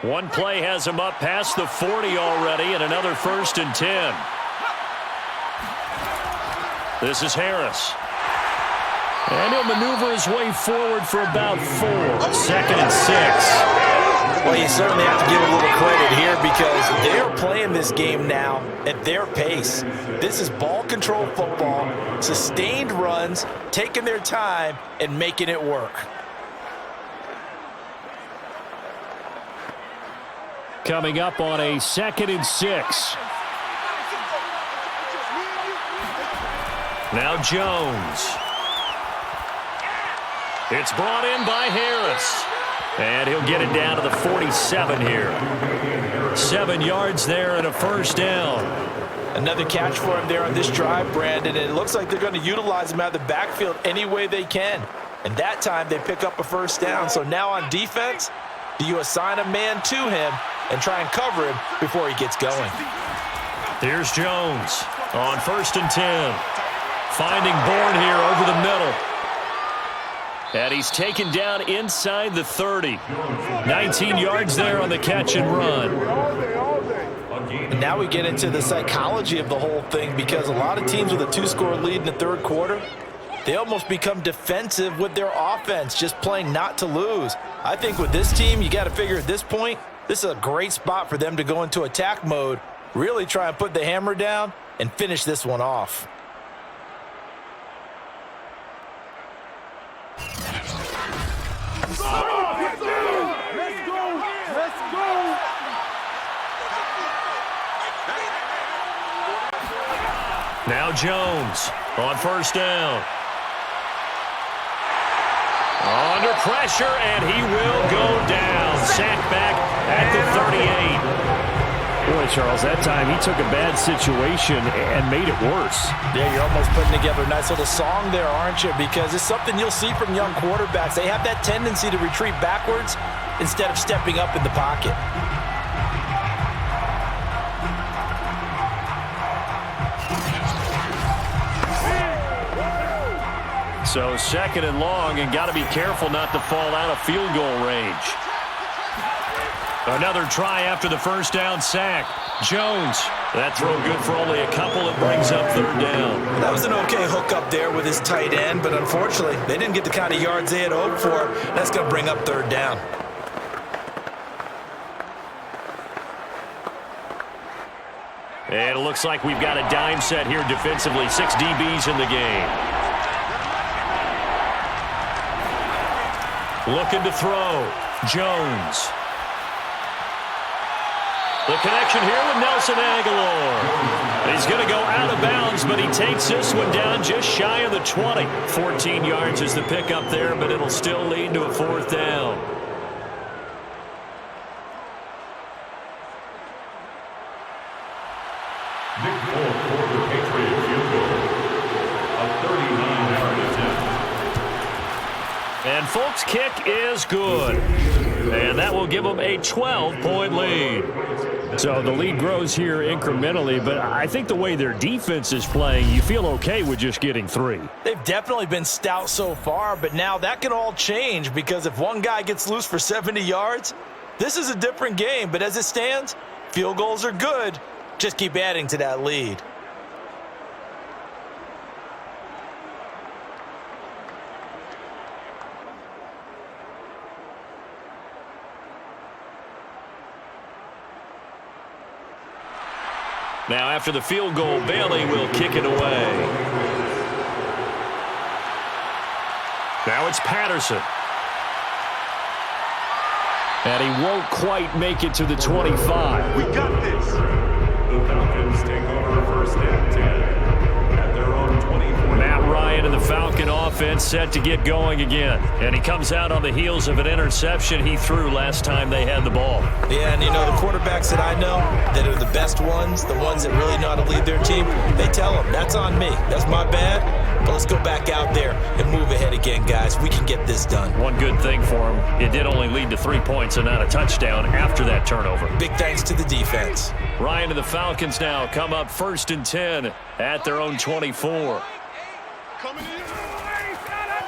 One play has him up past the 40 already, and another 1st and 10. This is Harris. And he'll maneuver his way forward for about 4. 2nd and 6. Well, you certainly have to give a little credit here because they are playing this game now at their pace. This is ball control football, sustained runs, taking their time and making it work. Coming up on a 2nd and 6. Now Jones. It's brought in by Harris. And he'll get it down to the 47 here. 7 yards there and a first down. Another catch for him there on this drive, Brandon, and it looks like they're going to utilize him out of the backfield any way they can. And that time they pick up a first down. So now on defense, do you assign a man to him and try and cover him before he gets going? Here's Jones on 1st and 10. Finding Bourne here over the middle. And he's taken down inside the 30. 19 yards there on the catch and run. And now we get into the psychology of the whole thing because a lot of teams with a 2-score lead in the third quarter, they almost become defensive with their offense, just playing not to lose. I think with this team, you got to figure at this point, this is a great spot for them to go into attack mode, really try and put the hammer down and finish this one off. Now Jones on 1st down. Under pressure, and he will go down. Sacked back at the 38. Boy, Charles, that time he took a bad situation and made it worse. Yeah, you're almost putting together a nice little song there, aren't you? Because it's something you'll see from young quarterbacks. They have that tendency to retreat backwards instead of stepping up in the pocket. So 2nd and long, and got to be careful not to fall out of field goal range. Another try after the first down sack. Jones, that throw good for only a couple. It brings up 3rd down. That was an okay hook up there with his tight end, but unfortunately, they didn't get the kind of yards they had hoped for. That's going to bring up 3rd down. And it looks like we've got a dime set here defensively. 6 DBs in the game. Looking to throw. Jones. The connection here with Nelson Aguilar. He's going to go out of bounds, but he takes this one down just shy of the 20. 14 yards is the pickup there, but it'll still lead to a 4th down. Nick Cole for the Patriot field goal. A 39-yard attempt. And Folk's kick is good. And that will give them a 12-point lead. So the lead grows here incrementally, but I think the way their defense is playing, you feel okay with just getting 3. They've definitely been stout so far, but now that can all change because if one guy gets loose for 70 yards, this is a different game. But as it stands, field goals are good. Just keep adding to that lead. Now after the field goal, Bailey will kick it away. Now it's Patterson. And he won't quite make it to the 25. We got this. The Falcons take over 1st and 10 at their own 24. Matt Ryan and the Falcon offense set to get going again. And he comes out on the heels of an interception he threw last time they had the ball. Yeah, and you know, the quarterbacks that I know that are the best ones, the ones that really know how to lead their team, they tell them, that's on me. That's my bad. But let's go back out there and move ahead again, guys. We can get this done. One good thing for him, it did only lead to 3 points and not a touchdown after that turnover. Big thanks to the defense. Ryan and the Falcons now come up 1st and 10 at their own 24.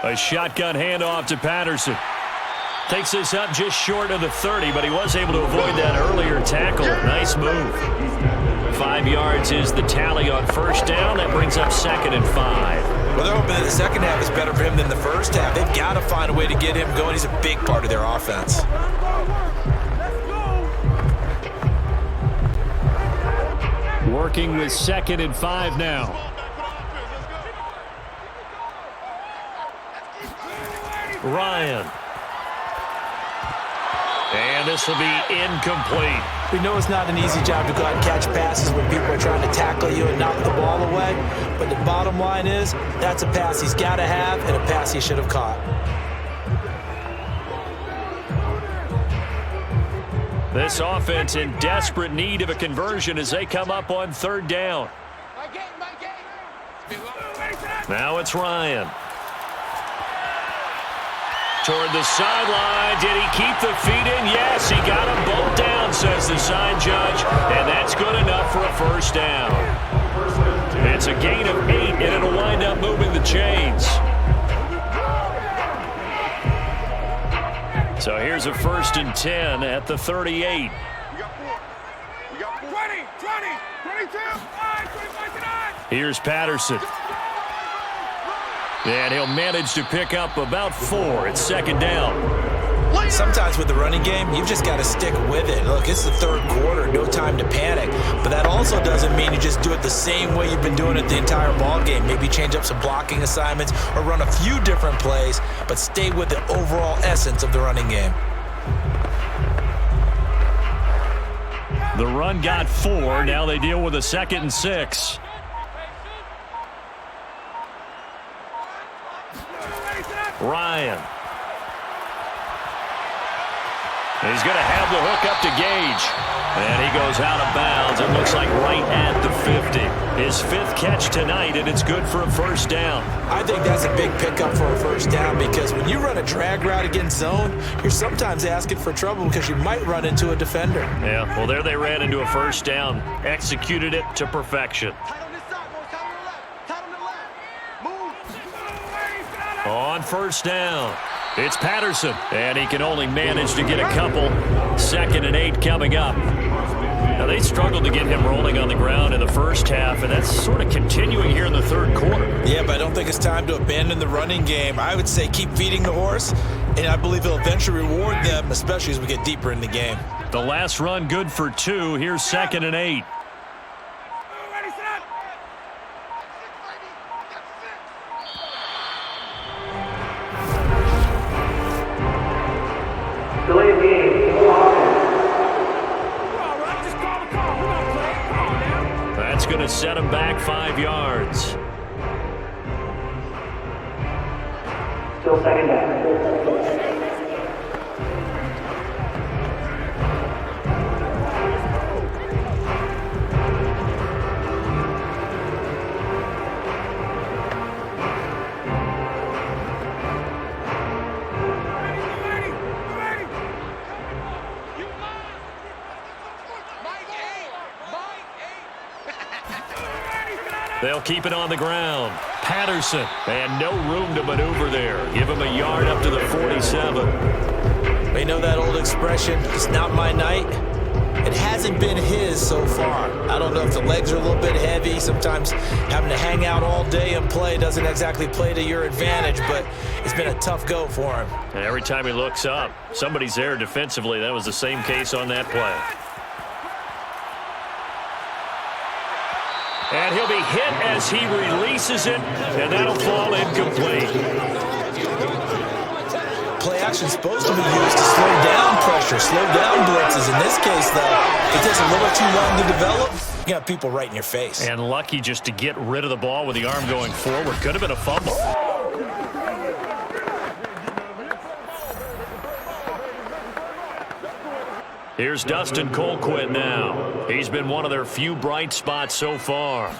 A shotgun handoff to Patterson. Takes this up just short of the 30, but he was able to avoid that earlier tackle. Nice move. 5 yards is the tally on first down. That brings up 2nd and 5. Well, they're hoping that the second half is better for him than the first half. They've got to find a way to get him going. He's a big part of their offense. Working with 2nd and 5 now. Ryan. And this will be incomplete. We know it's not an easy job to go out and catch passes when people are trying to tackle you and knock the ball away. But the bottom line is, that's a pass he's got to have and a pass he should have caught. This offense in desperate need of a conversion as they come up on 3rd down. Now it's Ryan. Toward the sideline. Did he keep the feet in? Yes, he got them both down, says the side judge. And that's good enough for a first down. It's a gain of 8, and it'll wind up moving the chains. So here's a 1st and 10 at the 38. We got 20, 22, 25. Here's Patterson. And he'll manage to pick up about 4 at 2nd down. Sometimes with the running game, you've just got to stick with it. Look, it's the 3rd quarter, no time to panic. But that also doesn't mean you just do it the same way you've been doing it the entire ball game. Maybe change up some blocking assignments or run a few different plays, but stay with the overall essence of the running game. The run got 4. Now they deal with a 2nd and 6. Ryan. He's going to have the hook up to Gage. And he goes out of bounds. It looks like right at the 50. His 5th catch tonight, and it's good for a first down. I think that's a big pickup for a first down because when you run a drag route against zone, you're sometimes asking for trouble because you might run into a defender. Yeah, well, there they ran into a first down. Executed it to perfection. On first down, it's Patterson, and he can only manage to get a couple. 2nd and 8 coming up. Now, they struggled to get him rolling on the ground in the first half, and that's sort of continuing here in the 3rd quarter. Yeah, but I don't think it's time to abandon the running game. I would say keep feeding the horse, and I believe he'll eventually reward them, especially as we get deeper in the game. The last run good for 2. Here's 2nd and 8. That's going to set him back 5 yards. Still 2nd down. They'll keep it on the ground. Patterson, and no room to maneuver there. Give him a yard up to the 47. They know that old expression, it's not my night. It hasn't been his so far. I don't know if the legs are a little bit heavy. Sometimes having to hang out all day and play doesn't exactly play to your advantage, but it's been a tough go for him. And every time he looks up, somebody's there defensively. That was the same case on that play. And he'll be hit as he releases it, and that'll fall incomplete. Play action supposed to be used to slow down pressure, slow down blitzes. In this case, though, it takes a little too long to develop. You got people right in your face. And lucky just to get rid of the ball with the arm going forward. Could have been a fumble. Here's Dustin Colquitt now. He's been one of their few bright spots so far.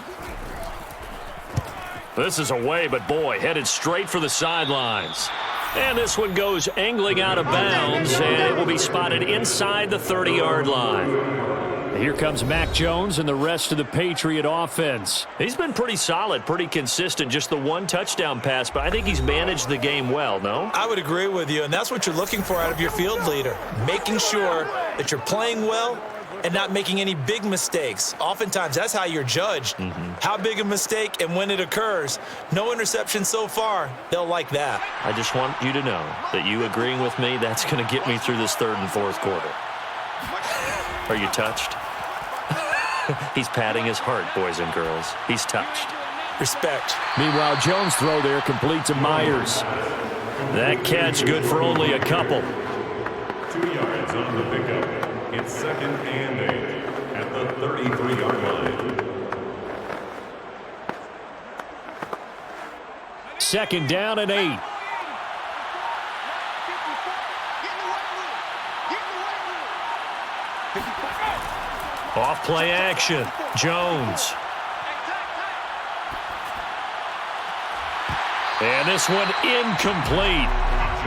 This is away, but boy, headed straight for the sidelines. And this one goes angling out of bounds, and it will be spotted inside the 30-yard line. Here comes Mac Jones and the rest of the Patriot offense. He's been pretty solid, pretty consistent, just the one touchdown pass, but I think he's managed the game well, no? I would agree with you, and that's what you're looking for out of your field leader, making sure that you're playing well and not making any big mistakes. Oftentimes, that's how you're judged. How big a mistake and when it occurs. No interception so far. They'll like that. I just want you to know that you agreeing with me, that's going to get me through this third and fourth quarter. Are you touched? He's patting his heart, boys and girls. He's touched. Respect. Meanwhile, Jones' throw there complete to Myers. That catch good for only a couple. 2 yards on the pickup. It's 2nd and 8 at the 33-yard line. 2nd down and 8. Off play action. Jones. And this one incomplete.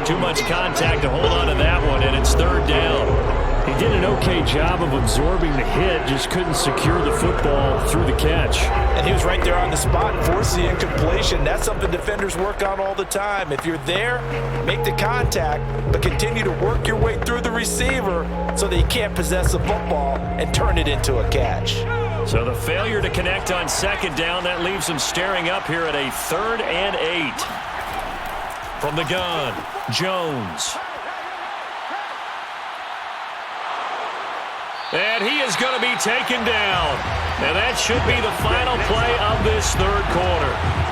Too much contact to hold on to that one, and it's 3rd down. He did an okay job of absorbing the hit, just couldn't secure the football through the catch. And he was right there on the spot and forced the incompletion. That's something defenders work on all the time. If you're there, make the contact, but continue to work your way through the receiver so that you can't possess the football and turn it into a catch. So the failure to connect on 2nd down, that leaves him staring up here at a 3rd and 8. From the gun, Jones. And he is going to be taken down. And that should be the final play of this third quarter.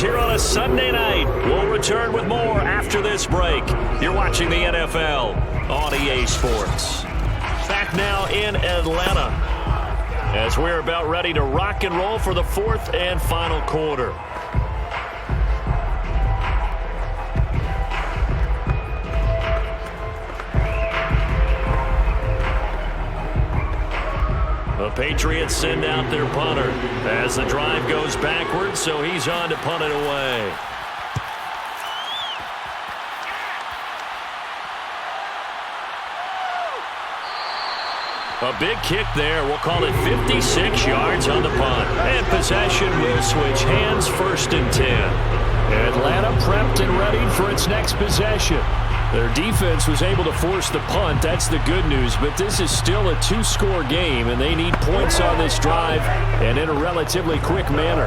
Here on a Sunday night. We'll return with more after this break. You're watching the NFL on EA Sports. Back now in Atlanta as we're about ready to rock and roll for the 4th and final quarter. The Patriots send out their punter as the drive goes backwards, so he's on to punt it away. A big kick there. We'll call it 56 yards on the punt. And possession will switch hands, 1st and 10. Atlanta prepped and ready for its next possession. Their defense was able to force the punt. That's the good news, but this is still a 2-score game, and they need points on this drive and in a relatively quick manner.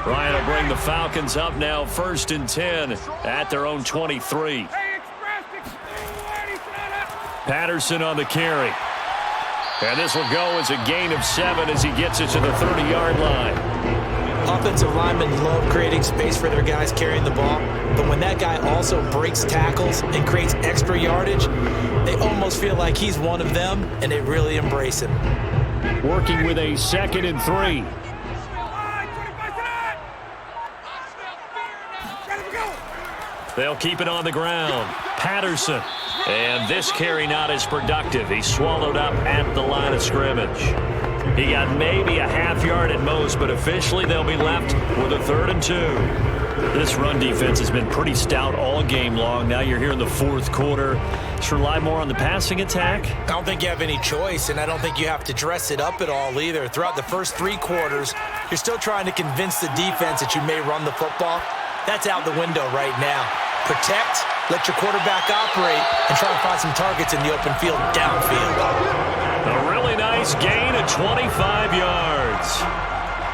Ryan will bring the Falcons up now, 1st and 10 at their own 23. Patterson on the carry. And this will go as a gain of 7 as he gets it to the 30-yard line. Offensive linemen love creating space for their guys carrying the ball, but when that guy also breaks tackles and creates extra yardage, they almost feel like he's one of them, and they really embrace him. Working with a 2nd and 3. They'll keep it on the ground. Patterson. And this carry not as productive. He swallowed up at the line of scrimmage. He got maybe a half yard at most, but officially they'll be left with a 3rd and 2. This run defense has been pretty stout all game long. Now you're here in the 4th quarter. Just rely more on the passing attack. I don't think you have any choice, and I don't think you have to dress it up at all either. Throughout the first 3 quarters, you're still trying to convince the defense that you may run the football. That's out the window right now. Protect, let your quarterback operate, and try to find some targets in the open field downfield. A really nice gain of 25 yards.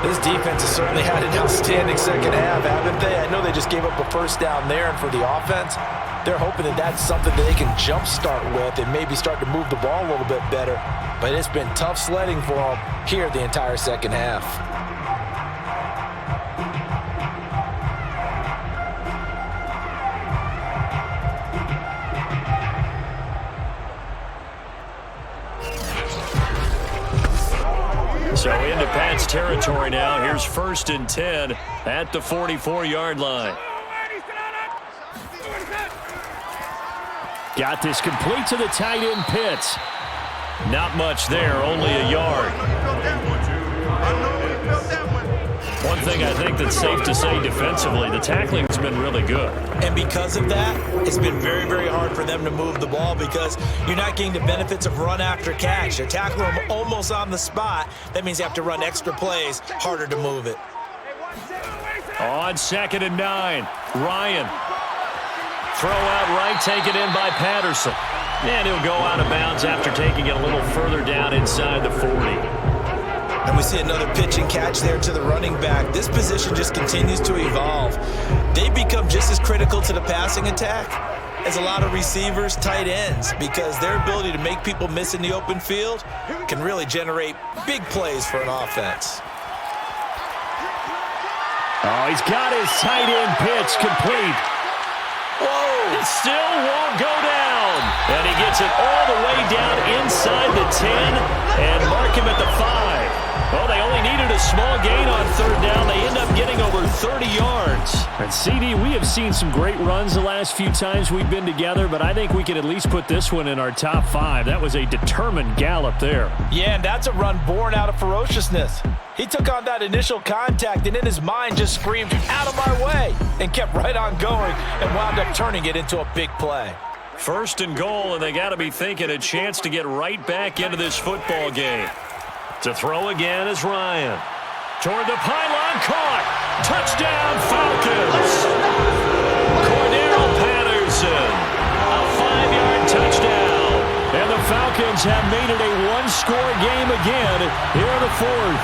This defense has certainly had an outstanding second half, haven't they? I know they just gave up a 1st down there, and for the offense, they're hoping that that's something that they can jumpstart with and maybe start to move the ball a little bit better. But it's been tough sledding for them here the entire second half. So into Pat's territory now. Here's 1st and 10 at the 44-yard line. Got this complete to the tight end, Pitts. Not much there, only a yard. One thing I think that's safe to say defensively, the tackling's been really good. And because of that, it's been very, very hard for them to move the ball because you're not getting the benefits of run after catch. They're tackling them almost on the spot. That means you have to run extra plays, harder to move it. On 2nd and 9, Ryan. Throw out right, taken in by Patterson. And he'll go out of bounds after taking it a little further down inside the 40. And we see another pitch and catch there to the running back. This position just continues to evolve. They become just as critical to the passing attack as a lot of receivers, tight ends, because their ability to make people miss in the open field can really generate big plays for an offense. Oh, he's got his tight end pitch complete. Whoa! It still won't go down. And he gets it all the way down inside the 10 and mark him at the 5. Well, they only needed a small gain on 3rd down. They end up getting over 30 yards. And CD, we have seen some great runs the last few times we've been together, but I think we can at least put this one in our top 5. That was a determined gallop there. Yeah, and that's a run born out of ferociousness. He took on that initial contact and in his mind just screamed, "Out of my way," and kept right on going and wound up turning it into a big play. 1st and goal, and they got to be thinking a chance to get right back into this football game. To throw again is Ryan. Toward the pylon, caught. Touchdown, Falcons. Cordero Patterson. A 5-yard touchdown. And the Falcons have made it a one-score game again here in the 4th.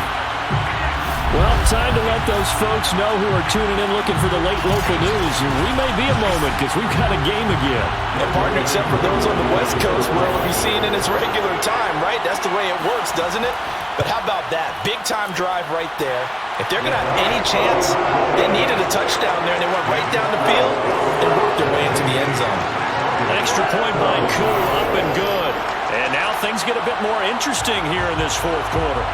Well, time to let those folks know who are tuning in looking for the late local news. We may be a moment because we've got a game again. And partner, except for those on the West Coast where it'll be seen in its regular time, right? That's the way it works, doesn't it? But how about that? Big-time drive right there. If they're going to have any chance, they needed a touchdown there, and they went right down the field and worked their way into the end zone. Extra point by Koo, up and good. And now things get a bit more interesting here in this 4th quarter.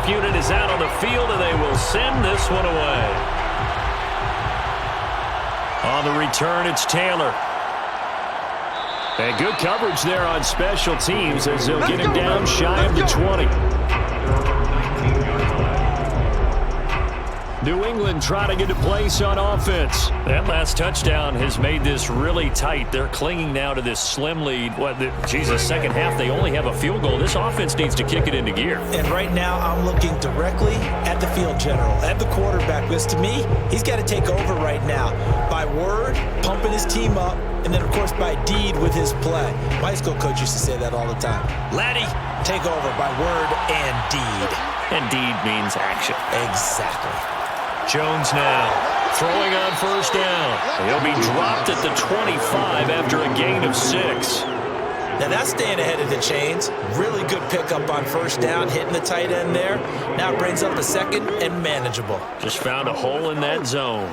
Unit is out on the field, and they will send this one away. On the return, it's Taylor. And good coverage there on special teams as they'll get him down shy of the 20. New England trying to get a place on offense. That last touchdown has made this really tight. They're clinging now to this slim lead. Second half, they only have a field goal. This offense needs to kick it into gear. And right now, I'm looking directly at the field general, at the quarterback, because to me, he's got to take over right now. By word, pumping his team up, and then, of course, by deed with his play. My high school coach used to say that all the time. Laddie, take over by word and deed. And deed means action. Exactly. Jones now throwing on 1st down. He'll be dropped at the 25 after a gain of 6. Now that's staying ahead of the chains. Really good pickup on 1st down, hitting the tight end there. Now brings up a 2nd and manageable. Just found a hole in that zone.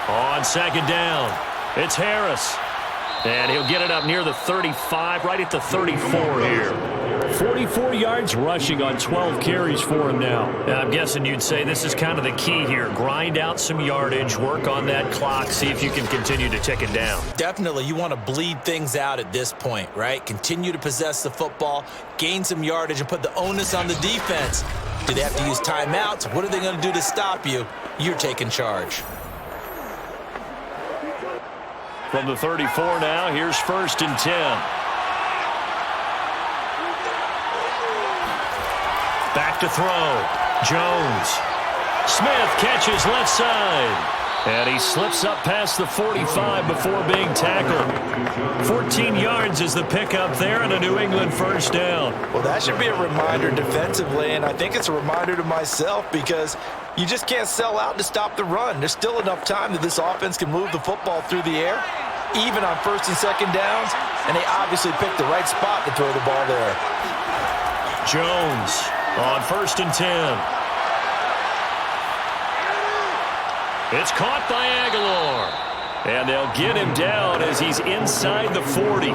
On 2nd down, it's Harris. And he'll get it up near the 35, right at the 34 here. 44 yards rushing on 12 carries for him now. I'm guessing you'd say this is kind of the key here. Grind out some yardage, work on that clock, see if you can continue to tick it down. Definitely, you want to bleed things out at this point, right? Continue to possess the football, gain some yardage, and put the onus on the defense. Do they have to use timeouts? What are they going to do to stop you? You're taking charge. From the 34 now, here's 1st and 10. Back to throw. Jones. Smith catches left side. And he slips up past the 45 before being tackled. 14 yards is the pickup there and a New England first down. Well, that should be a reminder defensively, and I think it's a reminder to myself because you just can't sell out to stop the run. There's still enough time that this offense can move the football through the air, even on first and second downs, and they obviously picked the right spot to throw the ball there. Jones on 1st and 10. It's caught by Aguilar. And they'll get him down as he's inside the 40.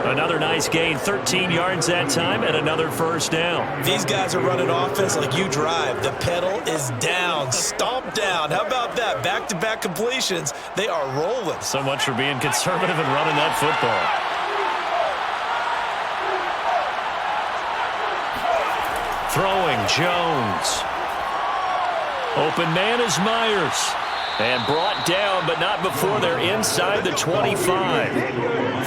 Another nice gain, 13 yards that time, and another first down. These guys are running offense like you drive. The pedal is down, stomp down. How about that? Back-to-back completions. They are rolling. So much for being conservative and running that football. Throwing, Jones. Open man is Myers. And brought down, but not before they're inside the 25.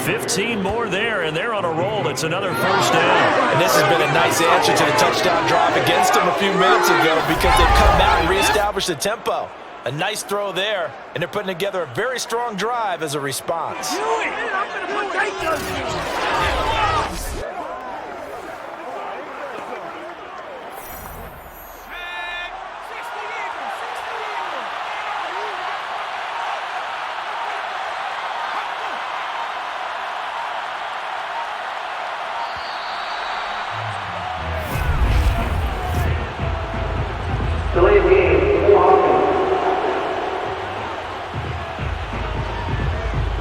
15 more there, and they're on a roll. It's another first down. And this has been a nice answer to the touchdown drive against them a few minutes ago because they've come out and reestablished the tempo. A nice throw there, and they're putting together a very strong drive as a response. Delay of game, Falcons.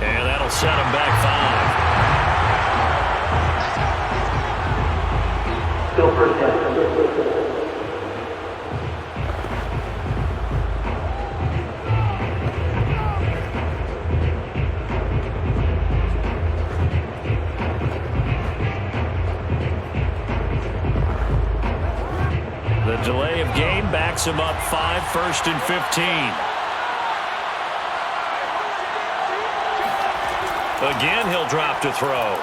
And that'll set him back 5. Still first down. The delay of game backs him up 5, 1st and 15. Again, he'll drop to throw.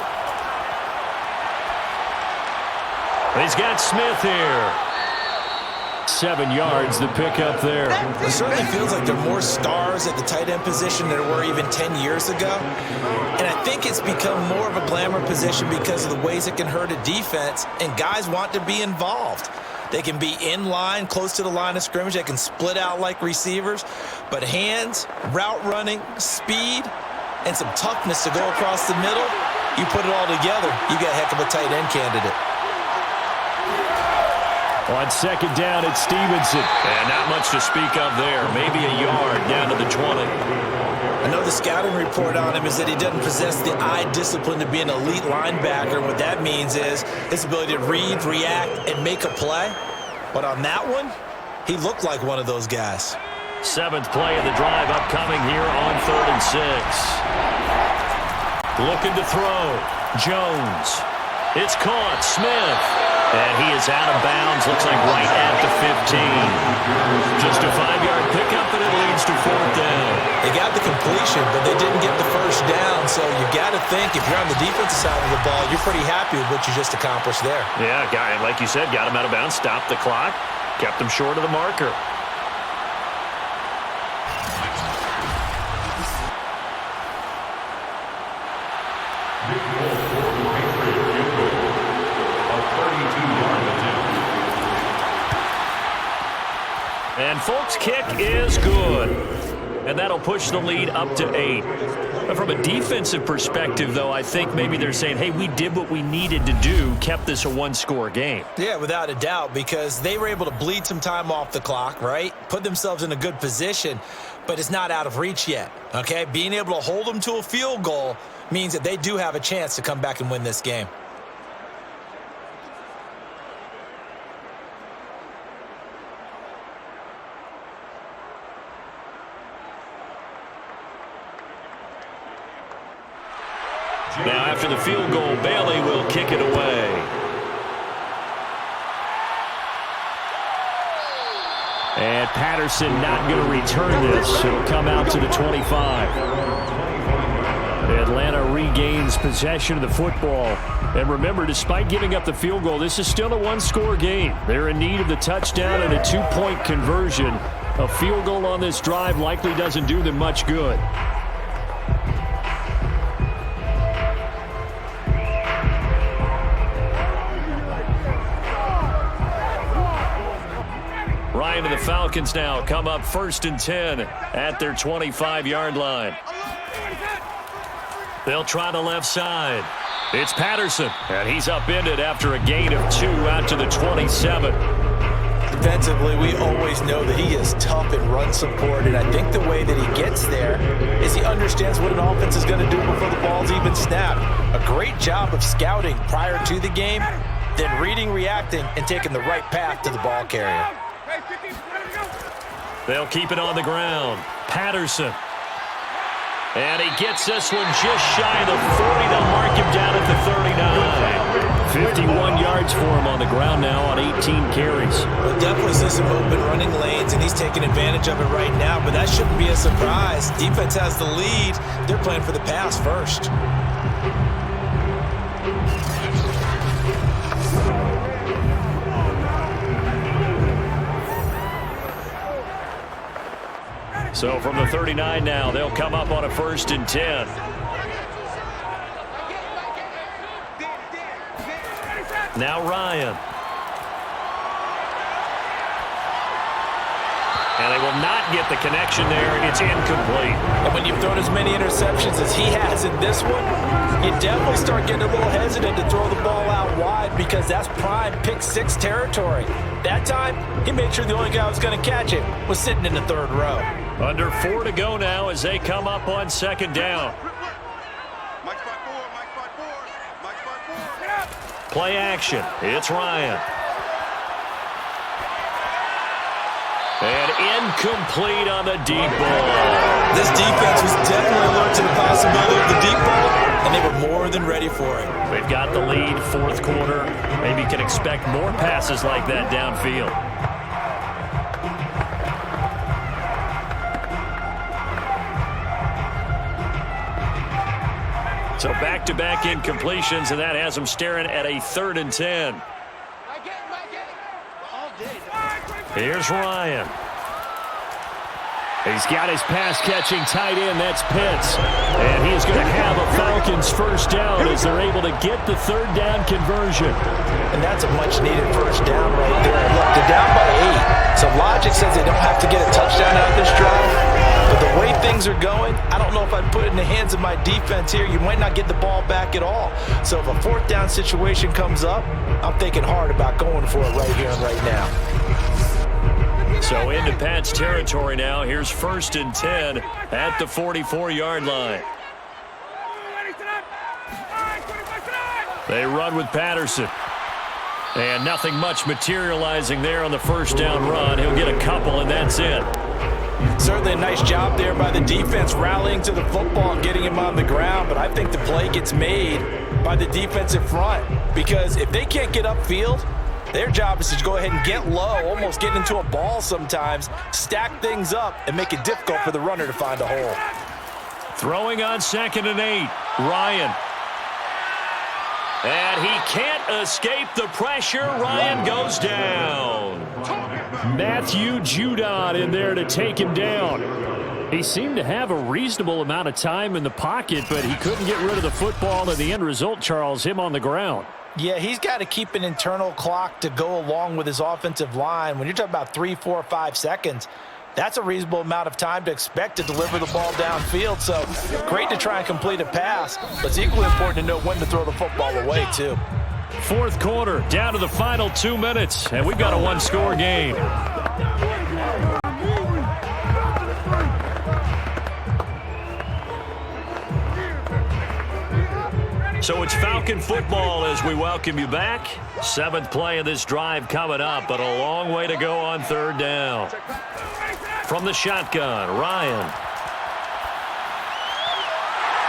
He's got Smith here. 7 yards, the pickup there. It certainly feels like there are more stars at the tight end position than there were even 10 years ago. And I think it's become more of a glamour position because of the ways it can hurt a defense, and guys want to be involved. They can be in line, close to the line of scrimmage. They can split out like receivers. But hands, route running, speed, and some toughness to go across the middle, you put it all together, you got a heck of a tight end candidate. On 2nd down, it's Stevenson. And not much to speak of there. Maybe a yard down to the 20. I know the scouting report on him is that he doesn't possess the eye discipline to be an elite linebacker. What that means is his ability to read, react, and make a play. But on that one, he looked like one of those guys. 7th play of the drive upcoming here on 3rd and 6. Looking to throw. Jones. It's caught. Smith. And he is out of bounds. Looks like right at the 15. Just a 5-yard pickup, and it leads to 4th down. They got the completion, but they didn't get the first down. So you got to think if you're on the defensive side of the ball, you're pretty happy with what you just accomplished there. Yeah, like you said, got him out of bounds, stopped the clock, kept him short of the marker. And Folk's kick is good. And that'll push the lead up to 8. But from a defensive perspective, though, I think maybe they're saying, hey, we did what we needed to do, kept this a one-score game. Yeah, without a doubt, because they were able to bleed some time off the clock, right? Put themselves in a good position, but it's not out of reach yet, okay? Being able to hold them to a field goal means that they do have a chance to come back and win this game. Now, after the field goal, Bailey will kick it away. And Patterson not going to return this. He'll come out to the 25. Atlanta regains possession of the football. And remember, despite giving up the field goal, this is still a one-score game. They're in need of the touchdown and a 2-point conversion A field goal on this drive likely doesn't do them much good. Ryan and the Falcons now come up 1st and 10 at their 25-yard line. They'll try the left side. It's Patterson, and he's upended after a gain of 2 out to the 27. Defensively, we always know that he is tough in run support, and I think the way that he gets there is he understands what an offense is going to do before the ball's even snapped. A great job of scouting prior to the game, then reading, reacting, and taking the right path to the ball carrier. They'll keep it on the ground. Patterson. And he gets this one just shy of the 40. They'll mark him down at the 39. 51 yards for him on the ground now on 18 carries. We'll definitely see some open running lanes, and he's taking advantage of it right now, but that shouldn't be a surprise. Defense has the lead. They're playing for the pass first. So from the 39 now, they'll come up on a 1st and 10. Now Ryan. And they will not get the connection there. It's incomplete. And when you've thrown as many interceptions as he has in this one, you definitely start getting a little hesitant to throw the ball out wide because that's prime pick 6 territory. That time, he made sure the only guy who was going to catch it was sitting in the 3rd row. Under 4 to go now as they come up on 2nd down. Play action. It's Ryan. And incomplete on the deep ball. This defense was definitely alert to the possibility of the deep ball, and they were more than ready for it. They've got the lead, 4th quarter. Maybe can expect more passes like that downfield. So back-to-back incompletions, and that has them staring at a 3rd and 10. Here's Ryan. He's got his pass-catching tight end. That's Pitts. And he is going to have a Falcons 1st down as they're able to get the 3rd down conversion. And that's a much-needed 1st down right there. Look, they're down by 8. So logic says they don't have to get a touchdown out of this drive. But the way things are going, I don't know if I'd put it in the hands of my defense here. You might not get the ball back at all. So if a 4th down situation comes up, I'm thinking hard about going for it right here and right now. So into Pat's territory now. Here's 1st and 10 at the 44-yard line. They run with Patterson. And nothing much materializing there on the 1st down run. He'll get a couple, and that's it. Certainly a nice job there by the defense rallying to the football and getting him on the ground, but I think the play gets made by the defensive front because if they can't get upfield, their job is to go ahead and get low, almost get into a ball sometimes, stack things up, and make it difficult for the runner to find a hole. Throwing on 2nd and 8, Ryan. And he can't escape the pressure. Ryan goes down. Matthew Judon in there to take him down. He seemed to have a reasonable amount of time in the pocket, but he couldn't get rid of the football, and the end result, Charles, him on the ground. Yeah, he's got to keep an internal clock to go along with his offensive line. When you're talking about 3, 4, 5 seconds, that's a reasonable amount of time to expect to deliver the ball downfield. So great to try and complete a pass, but it's equally important to know when to throw the football away, too. 4th quarter, down to the final 2 minutes, and we've got a 1-score game. So it's Falcon football as we welcome you back. 7th play of this drive coming up, but a long way to go on 3rd down. From the shotgun, Ryan.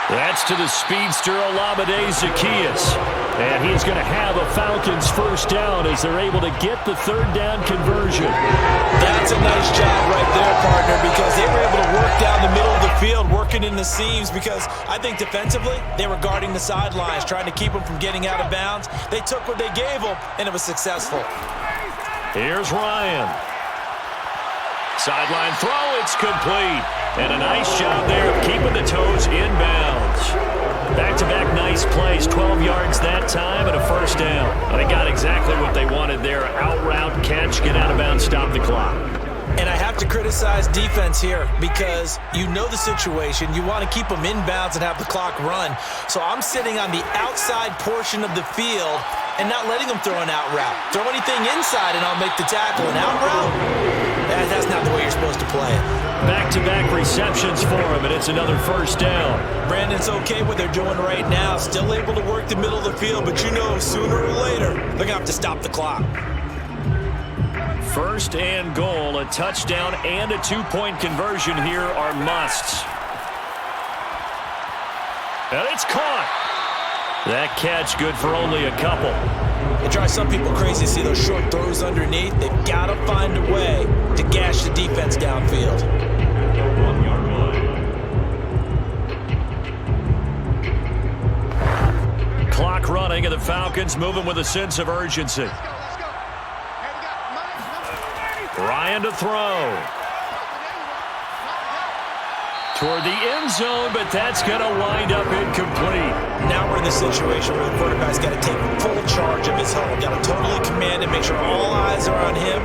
That's to the speedster, Olamide Zaccheaus. And he's going to have a Falcons 1st down as they're able to get the 3rd down conversion. That's a nice job right there, partner, because they were able to work down the middle of the field, working in the seams, because I think defensively they were guarding the sidelines, trying to keep them from getting out of bounds. They took what they gave them, and it was successful. Here's Ryan. Sideline throw, it's complete. And a nice job there of keeping the toes inbounds. Back-to-back nice plays, 12 yards that time and a first down. They got exactly what they wanted there. Out route, catch, get out of bounds, stop the clock. And I have to criticize defense here because you know the situation. You want to keep them inbounds and have the clock run. So I'm sitting on the outside portion of the field and not letting them throw an out route. Throw anything inside and I'll make the tackle. An out route? That's not the way you're supposed to play it. Back-to-back receptions for him, and it's another first down. Brandon's okay what they're doing right now. Still able to work the middle of the field, but you know sooner or later they're going to have to stop the clock. First and goal, a touchdown and a two-point conversion here are musts. And it's caught. That catch good for only a couple. It drives some people crazy to see those short throws underneath. They've got to find a way to gash the defense downfield. Clock running, and the Falcons moving with a sense of urgency. Ryan to throw. Toward the end zone, but that's going to wind up incomplete. Now we're in the situation where the quarterback's got to take full charge of his home. Got to totally command it, make sure all eyes are on him.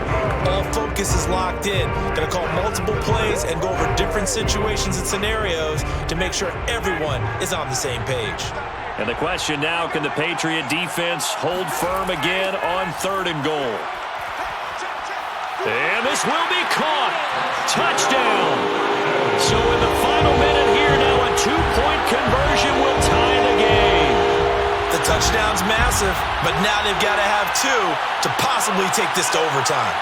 All focus is locked in. Going to call multiple plays and go over different situations and scenarios to make sure everyone is on the same page. And the question now, can the Patriot defense hold firm again on 3rd and goal? And this will be caught. Touchdown. So in the final minute here now, a two-point conversion will tie the game. The touchdown's massive, but now they've got to have two to possibly take this to overtime.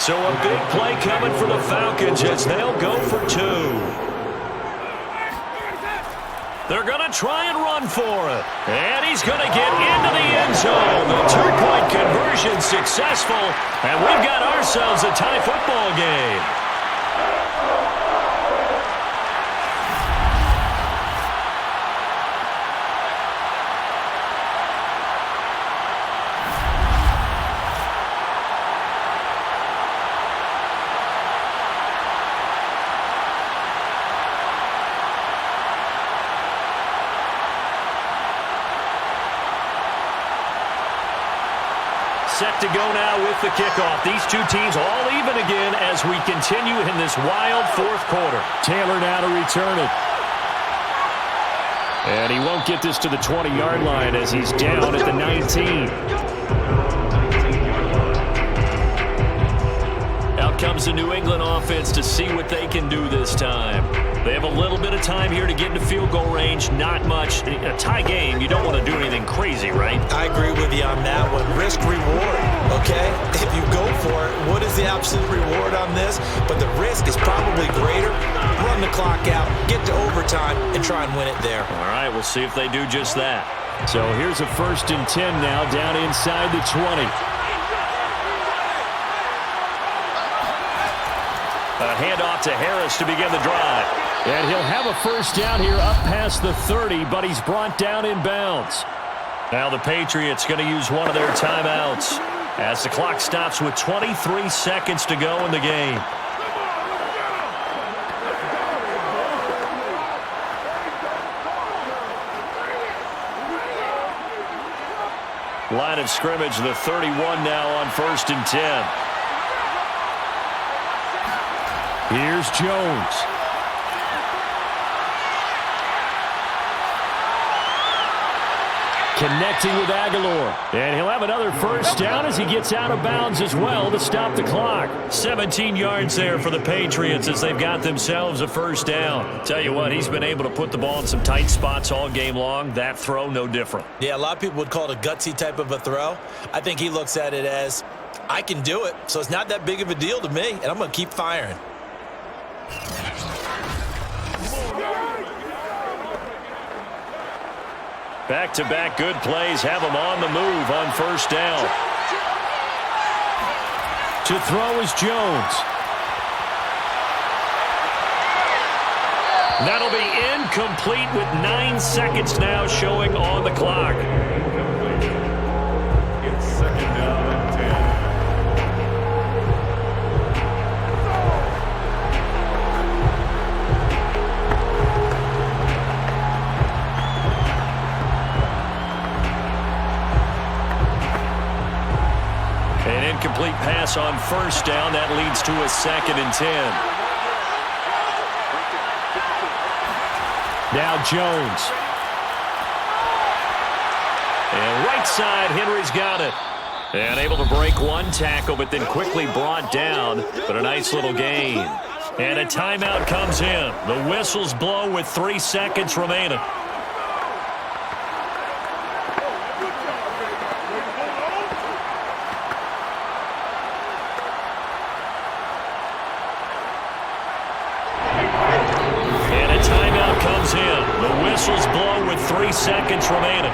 So a big play coming for the Falcons as they'll go for 2. They're going to try and run for it. And he's going to get into the end zone. The two-point conversion successful. And we've got ourselves a tie football game. Set to go now with the kickoff. These two teams all even again as we continue in this wild 4th quarter. Taylor now to return it. And he won't get this to the 20-yard line as he's down at the 19. Out comes the New England offense to see what they can do this time. They have a little bit of time here to get into field goal range. Not much. In a tie game, you don't want to do anything crazy, right? I agree with you on that one. Risk reward, okay? If you go for it, what is the absolute reward on this? But the risk is probably greater. Run the clock out, get to overtime, and try and win it there. All right, we'll see if they do just that. So here's a 1st and 10 now down inside the 20. A handoff to Harris to begin the drive. And he'll have a first down here up past the 30, but he's brought down in bounds. Now the Patriots going to use one of their timeouts as the clock stops with 23 seconds to go in the game. Line of scrimmage, the 31 now on 1st and 10. Here's Jones. Connecting with Aguilar. And he'll have another first down as he gets out of bounds as well to stop the clock. 17 yards there for the Patriots as they've got themselves a first down. Tell you what, he's been able to put the ball in some tight spots all game long. That throw, no different. Yeah, a lot of people would call it a gutsy type of a throw. I think he looks at it as, I can do it, so it's not that big of a deal to me, and I'm going to keep firing. Back-to-back good plays have them on the move on first down. To throw is Jones. That'll be incomplete with 9 seconds now showing on the clock. It's second down and 10. An incomplete pass on first down. That leads to a 2nd and 10. Now Jones. And right side, Henry's got it. And able to break one tackle, but then quickly brought down. But a nice little gain. And a timeout comes in. The whistles blow with 3 seconds remaining. The whistles blow with 3 seconds remaining.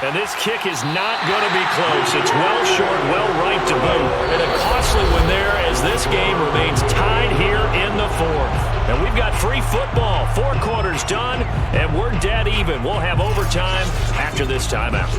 And this kick is not going to be close. It's well short, well right to boot. And a costly one there as this game remains tied here in the 4th. And we've got free football. 4 quarters done, and we're dead even. We'll have overtime after this timeout.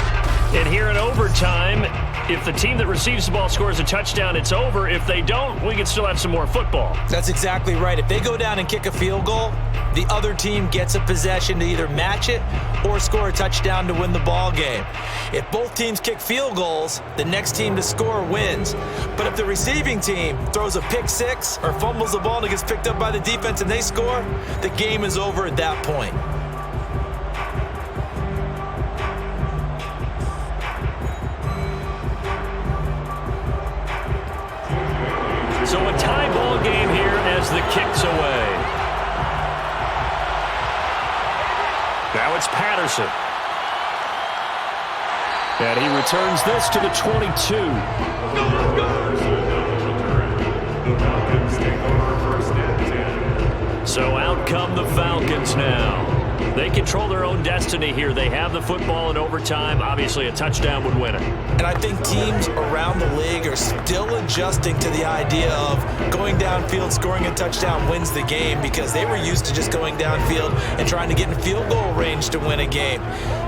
And here in overtime, if the team that receives the ball scores a touchdown, it's over. If they don't, we can still have some more football. That's exactly right. If they go down and kick a field goal, the other team gets a possession to either match it or score a touchdown to win the ball game. If both teams kick field goals, the next team to score wins. But if the receiving team throws a pick six or fumbles the ball and it gets picked up by the defense and they score, the game is over at that point. So a tie ball game here as the kick's away. Now it's Patterson. And he returns this to the 22. So out come the Falcons now. They control their own destiny here. They have the football in overtime. Obviously, a touchdown would win it. And I think teams around the league are still adjusting to the idea of going downfield, scoring a touchdown wins the game, because they were used to just going downfield and trying to get in field goal range to win a game.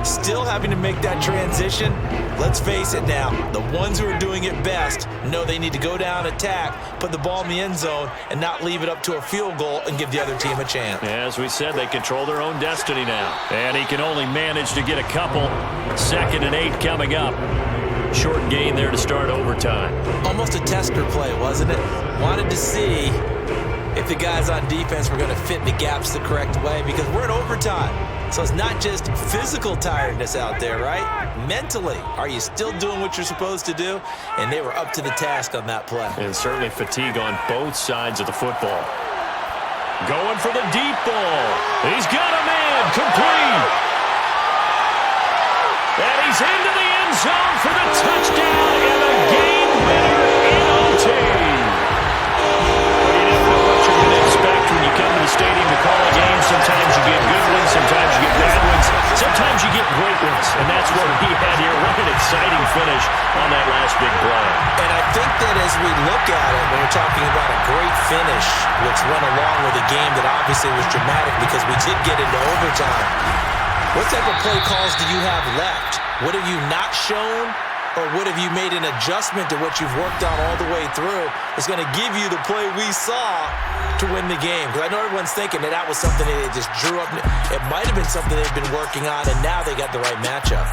Still having to make that transition. Let's face it now, the ones who are doing it best know they need to go down, attack, put the ball in the end zone, and not leave it up to a field goal and give the other team a chance. As we said, they control their own destiny now. And he can only manage to get a couple. 2nd and 8 coming up. Short gain there to start overtime. Almost a tester play, wasn't it? Wanted to see if the guys on defense were going to fit the gaps the correct way, because we're in overtime. So it's not just physical tiredness out there, right? Mentally, are you still doing what you're supposed to do? And they were up to the task on that play. And certainly fatigue on both sides of the football. Going for the deep ball. He's got a man. Complete. And he's into the end zone for the touchdown and the game winner in OT. Well, you never know what you're going to expect when you come to the stadium to call a game. Sometimes you get good ones. Sometimes you get bad ones. Sometimes you get great ones. And that's what he had here. What an exciting finish on that last big play. And I think that as we look at it, when we're talking about a great finish, which went along with a game that obviously was dramatic because we did get into overtime, what type of play calls do you have left? What have you not shown, or what have you made an adjustment to what you've worked on all the way through is going to give you the play we saw to win the game? Because I know everyone's thinking that that was something that they just drew up. It might have been something they've been working on, and now they got the right matchup.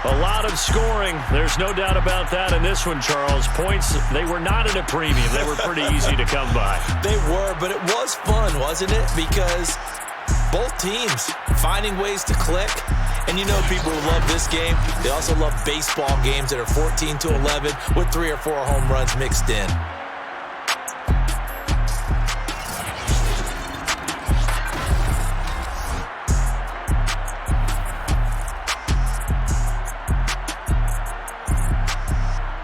A lot of scoring. There's no doubt about that in this one, Charles. Points, they were not at a premium. They were pretty easy to come by. They were, but it was fun, wasn't it? Because both teams finding ways to click. And you know people who love this game, they also love baseball games that are 14-11 with 3 or 4 home runs mixed in.